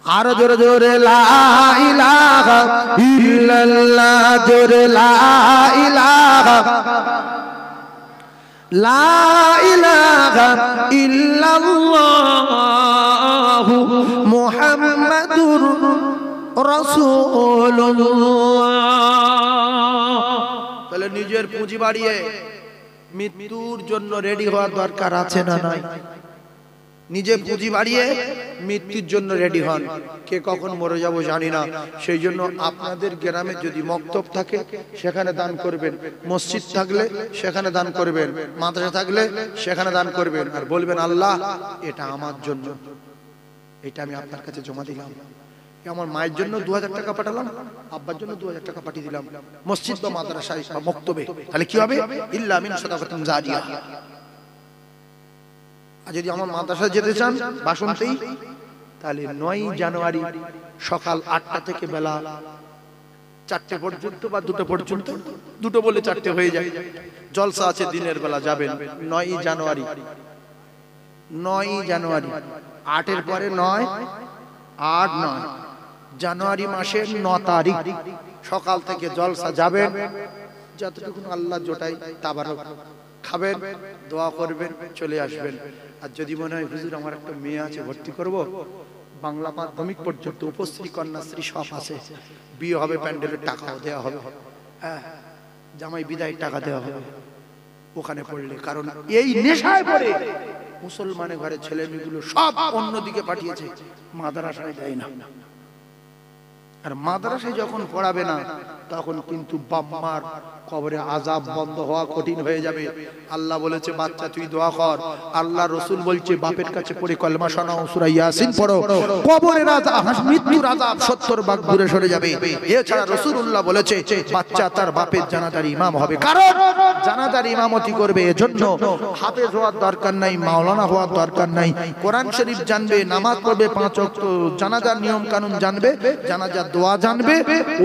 আরো জোরে জোরে লা ইলাহা ইল্লাল্লাহ, জোরে লা ইলাহা, লা ইলাহা ইল্লাল্লাহ মুহাম্মাদুর রাসূলুল্লাহ। তাহলে নিজের পুঁজি বাড়িয়ে মৃত্যুর জন্য রেডি হওয়ার দরকার আছে না নাই? নিজে পুঁজি বাড়িয়ে মৃত্যুর জন্য রেডি হন। কে কখন মরে যাব জানি না, সেই জন্য আপনাদের গ্রামে যদি মক্তব থাকে সেখানে দান করবেন, মসজিদ থাকলে সেখানে দান করবেন, মাদ্রাসা থাকলে সেখানে দান করবেন, আর বলবেন আল্লাহ এটা আমার জন্য, এটা আমি আপনার কাছে জমা দিলাম। আমার মায়ের জন্য 2000 টাকা পাঠালাম, আব্বার জন্য 2000 টাকা পাঠিয়ে দিলাম মসজিদ বা মাদ্রাসায় বা মক্তবে, তাহলে কি হবে? ইল্লা মিন সাদাকাতিন জারিয়া। আর যদি আমার মাদ্রাসায় যেতে চান বাসন্তেই, তাহলে 9 জানুয়ারি সকাল 8টা থেকে বেলা 4টে পর্যন্ত বা 2টো পর্যন্ত, 2টো বলে 4টে হয়ে যায়, জলসা আছে দিনের বেলা, যাবেন 9 জানুয়ারি। 9 জানুয়ারি, 8-এর পরে 9, 8, 9 জানুয়ারি মাসের 9 তারিখ সকাল থেকে জলসা যাবেন, যতটুকু আল্লাহ জোটাই তাবারক খাবেন, দোয়া করবেন, চলে আসবেন। আর যদি মনে হয় হুজুর আমার একটা মেয়ে আছে ভর্তি করব, বাংলা মাধ্যমিক পর্যন্ত উপশ্রী কন্যাশ্রী সব আছে, বিয়ে হবে, প্যান্ডেলের টাকাও দেওয়া হবে, হ্যাঁ জামাই বিদায় টাকা দেওয়া হবে ওখানে পড়লে। কারণ এই নেশায় পড়ে মুসলমানের ঘরে ছেলে মেয়েগুলো সব অন্যদিকে পাঠিয়েছে, মাদ্রাসায় দেয় না। আর মাদ্রাসায় যখন পড়াবে না তখন কিন্তু বাপ মার কবরে আযাব বন্ধ হওয়া কঠিন হয়ে যাবে। আল্লাহ বলেছে বাচ্চা তুই দোয়া কর, আল্লাহ রাসূল বলছে বাপের কাছে পড়ে কলমা শোনাও, সূরা ইয়াসিন পড়ো, কবরের আযাব, মৃত্যুর আযাব 70 ভাগ দূরে সরে যাবে। এছাড়া রাসূলুল্লাহ বলেছে বাচ্চা তার বাপের জানাজার ইমাম হবে, কারণ জানাজার ইমামতি করবে। এজন্য হাফেজ হওয়ার দরকার নাই, মাওলানা হওয়ার দরকার নাই, কোরআন শরীফ জানবে, নামাজ পড়বে 5 ওয়াক্ত, জানাজার নিয়ম কানুন জানবে, জানাজার দোয়া জানবে,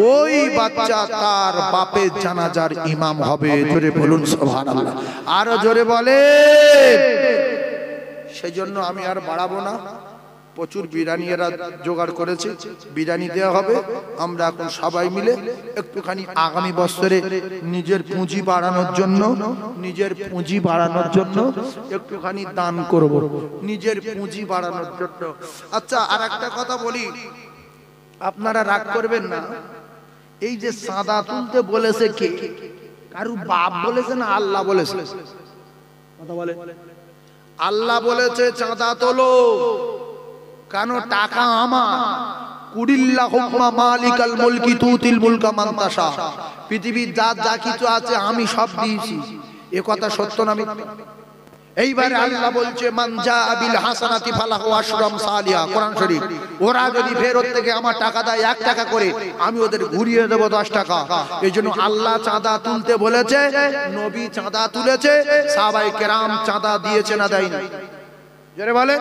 ওই বাচ্চা তার বাপের জানাজার ইমাম হবে। জোরে বলুন সুবহানাল্লাহ, আরো জোরে বলে। সেজন্য আমি আর বাড়াবো না, প্রচুর বিরিয়ানি এরা জোগাড় করেছে, বিরিয়ানি দেওয়া হবে। আমরা এখন সবাই মিলে একটুখানি আগামী বছরে নিজের পুঁজি বাড়ানোর জন্য, নিজের পুঁজি বাড়ানোর জন্য একটুখানি দান করব, নিজের পুঁজি বাড়ানোর জন্য। আচ্ছা আর একটা কথা বলি, আপনারা রাগ করবেন না, এই যে চাঁদা তুলতে বলেছে কে? কারু বাপ বলেছে না আল্লাহ বলেছে? কথা বলে আল্লাহ বলেছে চাঁদা তোলো, কেন? টাকা আমার। কুলিল্লাহুম্মা মালিকাল মুলকি তুতিল মুলকা মান তাশা, পৃথিবীর যা কিছু আছে আমি সব দিয়েছি। এ কথা সত্য না মিথ্যা? এইবারে আল্লাহ বলছে মান জাআ বিল হাসানাতি ফালাহু আশরু আমসালিহা, কোরআন শরীফ। ওরা যদি ফেরত থেকে আমার টাকা দেয় 1 টাকা করে, আমি ওদের ঘুরিয়ে দেব 10 টাকা। এইজন্য আল্লাহ চাঁদা তুলতে বলেছে, নবী চাঁদা তুলেছে, সাহাবায়ে কেরাম চাঁদা দিয়েছে না দেয়নি? যারা বলে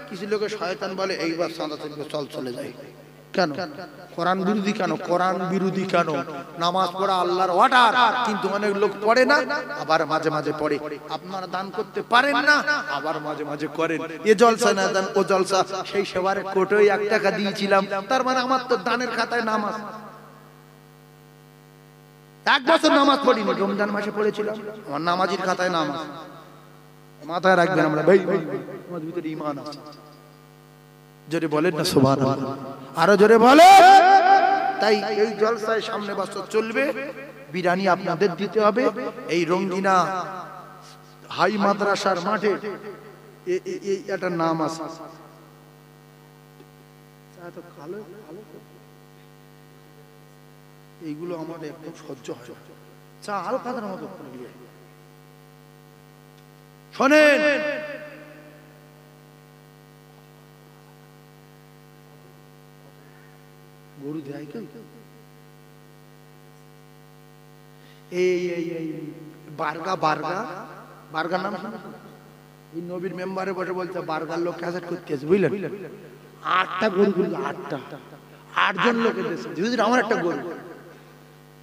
কিছু লোকে শয়তান বলে এইবার চাঁদা তুলবে, চল চলে যাই। কেন? কোরআন বিরোধী কেন? কোরআন বিরোধী কেন? নামাজ পড়া আল্লাহর অর্ডার, কিন্তু অনেক লোক পড়ে না, আবার মাঝে মাঝে পড়ে। আপনারা দান করতে পারেন না, আবার মাঝে মাঝে করেন। এ জলসা না দান, ও জলসা, সেই সেবারে কোটোই 1 টাকা দিয়েছিলাম, তার মানে আমার তো দানের খাতায় নাম আছে। 1 বছর নামাজ পড়িনি, রমজান মাসে পড়েছিলাম, আমার নামাজির খাতায় নাম আছে। মাথায় রাখবেন, আমরা ভাই আমাদের ভিতরে ঈমান আছে। জোরে বলেন না সুবহানাল্লাহ, আরো জোরে বলে। তাই এই জলসায় সামনে বছর চলবে, বিরিয়ানি আপনাদের দিতে হবে। এই রঙ্গিনা হাই মাদ্রাসার মাঠে এই একটা নাম আছে, এইগুলো আমাদের একদম সহ্য হয়, চা আল কাদার মতো শোনেন। গরু দেয় কেউ? এই বারগা বারগা বারগার নাম এই নবীর মেম্বারে বসে বলছে বারগার লোক ক্যাসেট করতেছে বুঝলেন, 8টা গরু কিনলো, 8টা, 8 জন লোক এসেছে। হুজুর আমার একটা গরু,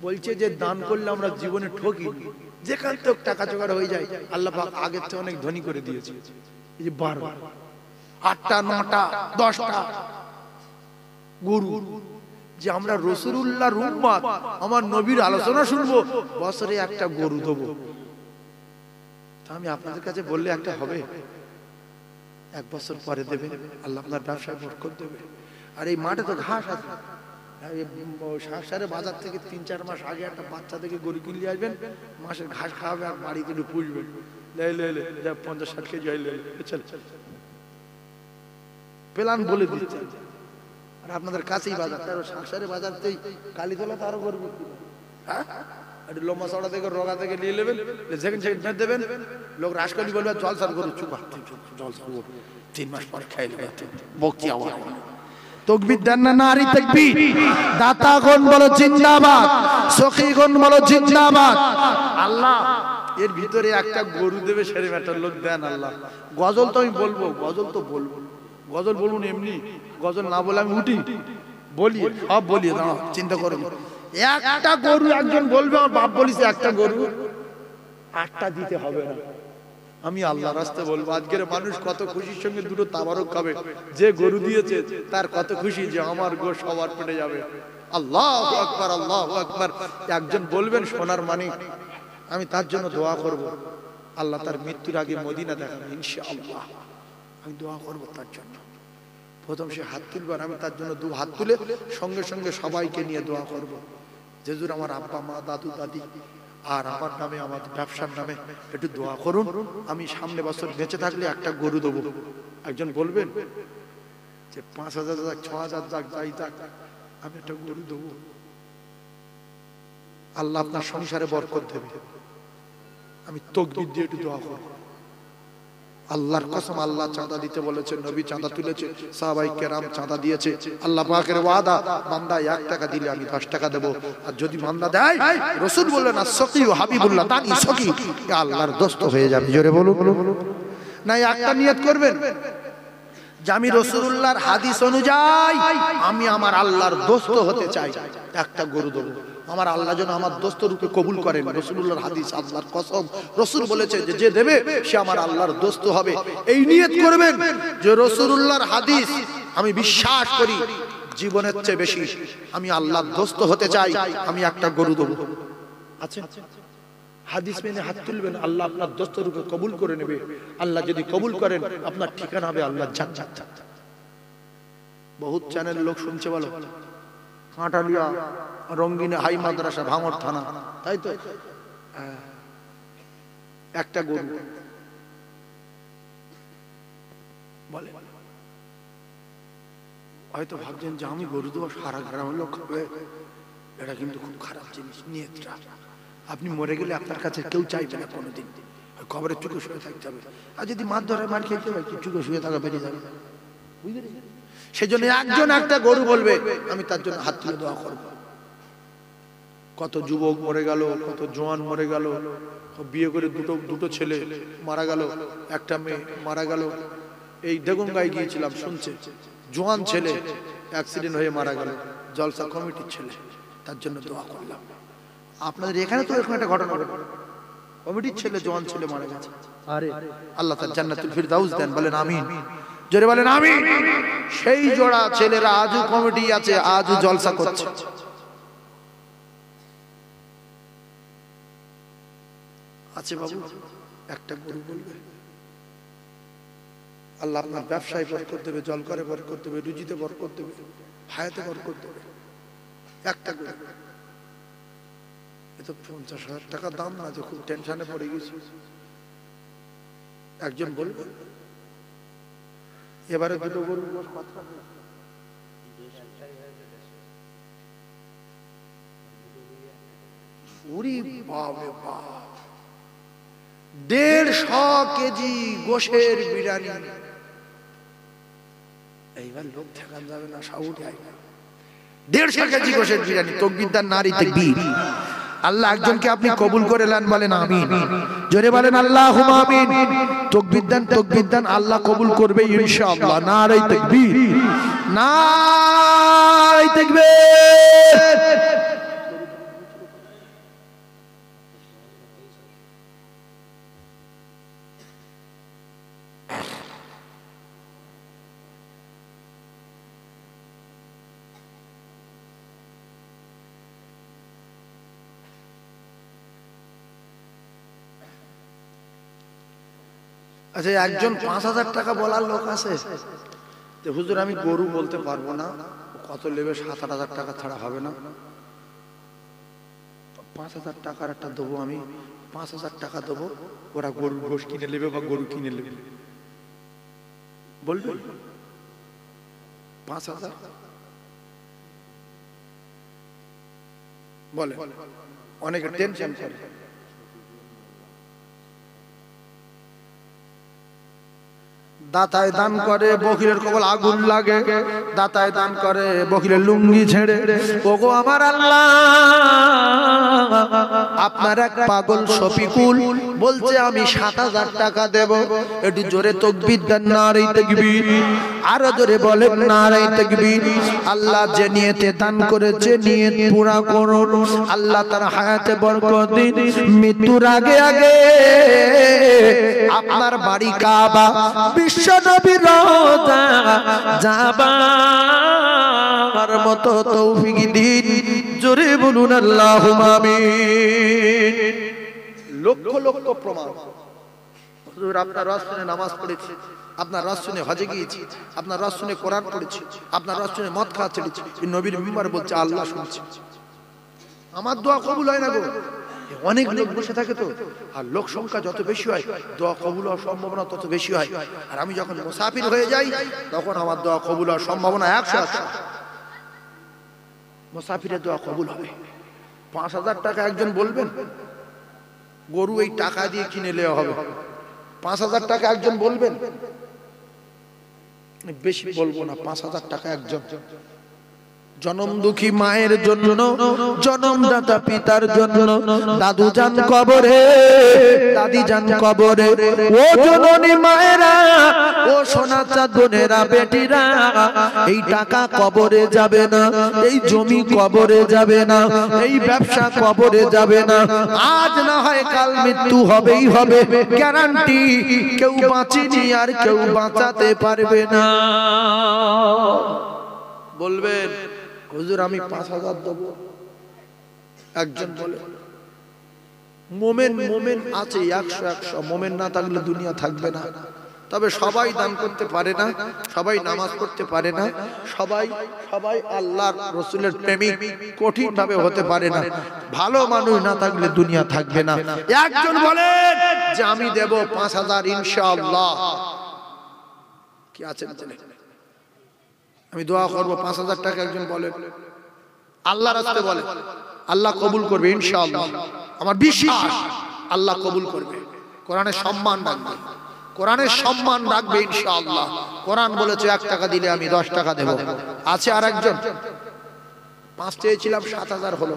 বলছে যে দান করলে আমরা জীবনে ঠকি, যেখান থেকে টাকা জোগাড় হয়ে যায় আল্লাহ পাক আগের থেকে অনেক ধনী করে দিয়েছে। এই যে 12, 8টা, 9টা, 10টা গরু, যে আমরা রাসূলুল্লাহর উম্মত, আমার নবীর আলোচনা শুনবো, বছরে একটা গরু দেবো। আমি আপনাদের কাছে বললে একটা হবে? 1 বছর পরে দেবেন, আল্লাহ আপনার ব্যবসায় বরকত দেবে। আর এই মাঠে তো ঘাস আছে, শাঁসারে বাজার থেকে 3-4 মাস আগে একটা বাচ্চা থেকে গরু কিনলে আসবেন, মাসের ঘাস খাওয়াবে আর বাড়িতে একটু পুষবেন, 50-60 কেজি প্লান বলে দিচ্ছে। আর আপনাদের কাছেই বাজার, তারও শাঁসারে বাজারতেই কালীতলা তারও গরু বিক্রি, হ্যাঁ একটু লম্বা চড়া থেকে রগা থেকে নিয়ে নেবেন, সেকেন্ড দেবেন, লোক রাজকালি বলবে জলসার গরু, চুপা জলসার গরু 3 মাস পর খাই বকছি আবার। তাকবীর দেন না, নারী তাকবীর, দাতাগণ বলো জিন্দাবাদ, সখীগণ বলো জিন্দাবাদ। আল্লাহ এর ভিতরে একটা গরু দেবে, সেরে একটা লোক দেন আল্লাহ। গজল তো আমি বলবো, গজল তো বলবো, গজল বলুন এমনি, গজল না বলে আমি উঠি বলি, সব বলি, চিন্তা করুন। একটা গরু একজন বলবে, আমার বাপ বলিছে একটা গরু, 8টা দিতে হবে না, আমি আল্লাহর রাস্তায় বলবো। আজকের মানুষ কত খুশির সঙ্গে দুটো তাবারক খাবে, যে গরু দিয়েছে তার কত খুশি যে আমার গো সবার পেটে যাবে। আল্লাহু আকবার, আল্লাহু আকবার। একজন বলবেন সোনার মানিক, আমি তার জন্য দোয়া করব, আল্লাহ তার মৃত্যুর আগে মদিনা দেখাবে ইনশাআল্লাহ, আমি দোয়া করব তার জন্য। প্রথম সে হাত তুলবে, আমি তার জন্য 2 হাত তুলে সঙ্গে সঙ্গে সবাইকে নিয়ে দোয়া করব, যেজুর আমার আব্বা মা দাদু দাদি আর আমার নামে, আমার ব্যবসার নামে একটু দোয়া করুন, আমি সামনে বছর বেঁচে থাকলে একটা গরু দেবো। একজন বলবেন যে 5,000 যাক, 6,000 যাক, যাই যাক, আমি একটা গরু দেবো, আল্লাহ আপনার সংসারে বরকত দেবে। আমি তাকবীর দিয়ে একটু দোয়া করব। আল্লাহর কসম, আল্লাহ চাঁদা দিতে বলেছে, নবী চাঁদা তুলেছে, সাহাবায়ে কেরাম চাঁদা দিয়েছে। আল্লাহ পাকের ওয়াদা, বান্দা 1 টাকা দিলে আমি 10 টাকা দেব। আর যদি বান্দা দেয়, রাসূল বললেন as-সাকি হাবিবুল্লাহ, তানি সাকি, আল্লাহর দোস্ত হয়ে যাবে। জোরে বলুন না, একটা নিয়ত করবেন যে আমি রাসূলুল্লাহর হাদিস অনুযায়ী আমি আমার আল্লাহর দোস্ত হতে চাই, একটা গরু দেব। আমার আল্লাহ যেন আমার দোস্ত রূপে কবুল করেন। রাসূলুল্লাহর হাদিস, আল্লাহর কসম, রাসূল বলেছে যে যে দেবে সে আমার আল্লাহর দোস্ত হবে। এই নিয়ত করবেন যে রাসূলুল্লাহর হাদিস আমি বিশ্বাস করি, জীবনের চেয়ে বেশি আমি আল্লাহর দোস্ত হতে চাই, আমি একটা গরু দেব। আচ্ছা, হাদিস মেনে হাত তুলবেন, আল্লাহ আপনার দোস্ত রূপে কবুল করে নেবে। আল্লাহ যদি কবুল করেন, আপনার ঠিকানা হবে আল্লাহর জান্নাত। বহুত চ্যানেল লোক শুনছে, বলো কাঁটালিয়া রঙ্গিনে হাই মাদ্রাসা ভাঙড় থানা, তাই তো, একটা গরু বলে, হয়তো ভাবছেন যে আমি গরু দেবো, সারা গ্রামের লোক খাবে, এটা কিন্তু খুব খারাপ জিনিস। নিয়তটা, আপনি মরে গেলে আপনার কাছে কেউ চাইবে না কোনোদিন, কবরে চুকে শুয়ে থাকতে হবে। আর যদি মাছ ধরে মার খেতে হয়, চুকে শুয়ে থাকা বেরিয়ে যাবে, বুঝলেন? সেজন্য একজন একটা গরু বলবে, আমি তার জন্য হাত তুলে দোয়া করবো। কত যুবক মরে গেল, কত জওয়ান মরে গেল, বিয়ে করে দুটো ছেলে মারা গেল, একটা মেয়ে মারা গেল। এই দেগঙ্গায় গিয়েছিলাম, শুনছে জওয়ান ছেলে অ্যাক্সিডেন্ট হয়ে মারা গেল, জলসা কমিটির ছেলে, তার জন্য দোয়া করলাম। আপনাদের এখানে তো এরকম একটা ঘটনা ঘটে, কমিটির ছেলে জওয়ান ছেলে মারা গেছে, আরে আল্লাহ তার জান্নাতুল ফিরদাউস দেন, বলেন আমিন, জোরে বলেন আমিন। সেই জোড়া ছেলেরা আজও কমিটি আছে, আজও জলসা করছে। আছে বাবু, একটা গরু বলবে, আল্লাহ আপনার ব্যবসায় বরকত দেবে, জল করে বরকত দেবে, রুজিতে বরকত দেবে, হায়াতে বরকত দেবে। একটা গরু, এ তো 50,000 টাকা দাম না, যে খুব টেনশনে পড়ে গেছি। একজন বলবে এবারে 2টো গরু উরি বাবা, 150 কেজি গোশের বিরিয়ানি। এইবার লোক ঠেকান যাবে না, সাউট 150 কেজি গোশের বিরিয়ানি। তাকবীর, নারী তাকবীর। আল্লাহ একজনকে আপনি কবুল করে নেন, বলেন আমিন। জোরে বলেন আল্লাহুম্মা আমিন। তাকবীর দেন, আল্লাহ কবুল করবে ইনশাআল্লাহ। নারে তাকবীর, নারে তাকবীর। আচ্ছা, একজন 5,000 টাকা বলার লোক আছে যে হুজুর আমি গরু বলতে পারবো না, কত নেবে? 7-8 হাজার টাকা ছাড়া হবে না। 5,000 টাকার একটা দেবো, আমি 5,000 টাকা দেবো, ওরা গরু গোশ কিনে নেবে বা গরু কিনে নেবে, বলবে 5,000 বলে, অনেকে টেনশন করে। দাতায় দান করে বকিলের কবল আগুন লাগে, দাতায় দান করে বকিলের লুঙ্গি ছেড়ে। ওগো আমার আল্লাহ, আপনার এক পাগল শফিকুল বলছে আমি 7,000 টাকা দেব। একটু জোরে তাকবীর দেন, নারে তাকবীর। আরো জোরে বলেন নারে তাকবীর। আল্লাহ যে নিয়তে দান করেছে নিয়ত পুরা করুন। আল্লাহ তার হায়াতে বরকত দিন। মৃত্যুর আগে আগে আপনার বাড়ি কাবা, বিশ্ব নবীর রওজা যাবার মতো তৌফিক দিন। জোরে বলুন আল্লাহুম্মা আমিন। লক্ষ লক্ষ প্রমাণ। হুজুর আপনার রাস শুনে নামাজ পড়েছি, আপনার রাস শুনে হজে গিয়েছি, আপনার রাস শুনে কোরআন পড়েছি, আপনার রাস শুনে মদ খাওয়া ছেড়েছি। নবীর মিম্বার বলছে আল্লাহ শুনছে। আমার দোয়া কবুল হয় না গো। অনেক লোক বসে থাকে তো, আর লোক সংখ্যা যত বেশি হয় দোয়া কবুল হওয়ার সম্ভাবনা তত বেশি হয়। আর আমি যখন মুসাফির হয়ে যাই তখন আমার দোয়া কবুল হওয়ার সম্ভাবনা 100। মুসাফিরের দোয়া কবুল হবে। 5,000 টাকা একজন বলবেন, গরু এই টাকা দিয়ে কিনে নেওয়া হবে। 5,000 টাকা একজন বলবেন, বেশি বলবো না, 5,000 টাকা একজন। জনম দুঃখী মায়ের জন্য, জনমদাতা পিতার জন্য, দাদু যান কবরে, দাদি যান কবরে। ও জননী মায়েরা, ও সোনা চাঁদ বোনেরা, বেটিরা, এই টাকা কবরে যাবে না, এই জমি কবরে যাবে না, এই ব্যবসা কবরে যাবে না। আজ না হয় কাল মৃত্যু হবেই হবে, গ্যারান্টি। কেউ বাঁচেনি আর কেউ বাঁচাতে পারবে না। বলবেন হুজুর আমি 5,000 দেবো। একজন বলে মোমেন আছে 100 মোমেন না থাকলে দুনিয়া থাকবে না। তবে সবাই দান করতে পারে না, সবাই নামাজ পড়তে পারে না, সবাই আল্লাহর রাসূলের প্রেমিক কঠিন ভাবে হতে পারে না। ভালো মানুষ না থাকলে দুনিয়া থাকবে না। একজন বলেন যে আমি দেব 5,000 ইনশাআল্লাহ। কি আছে বলে আমি দোয়া করব 5,000 টাকা। একজন বলেন আল্লাহর রাস্তায় বলে আল্লাহ কবুল করবে ইনশাআল্লাহ। আমার বিশ্বাস আল্লাহ কবুল করবে। কোরআনের সম্মান রাখবে, কোরআনের সম্মান রাখবে ইনশাআল্লাহ। কোরআন বলেছে 1 টাকা দিলে আমি 10 টাকা দেব। আছে আর একজন 5 চেয়েছিলাম 7,000 হলো।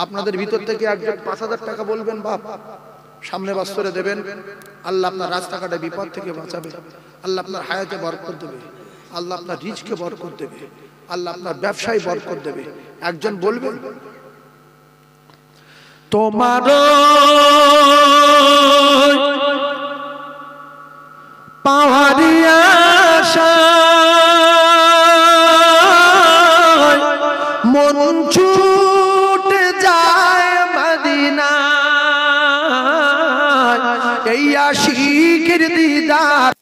আপনাদের ভিতর থেকে একজন 5,000 টাকা বলবেন, বাপ সামনে বছরে দেবেন। আল্লাহ আপনার রাস্তাঘাটে বিপদ থেকে বাঁচাবে, আল্লাহ আপনার হায়াতে বরকত দেবে, আল্লাহ আপনার রিজকে বরকত দেবে, আল্লাহ আপনার ব্যবসায় বরকত দেবে। একজন বলবেন তোমার পাহাড়ি আশায় মন ছুটে যায় মদিনা, এই আশিকের দিদার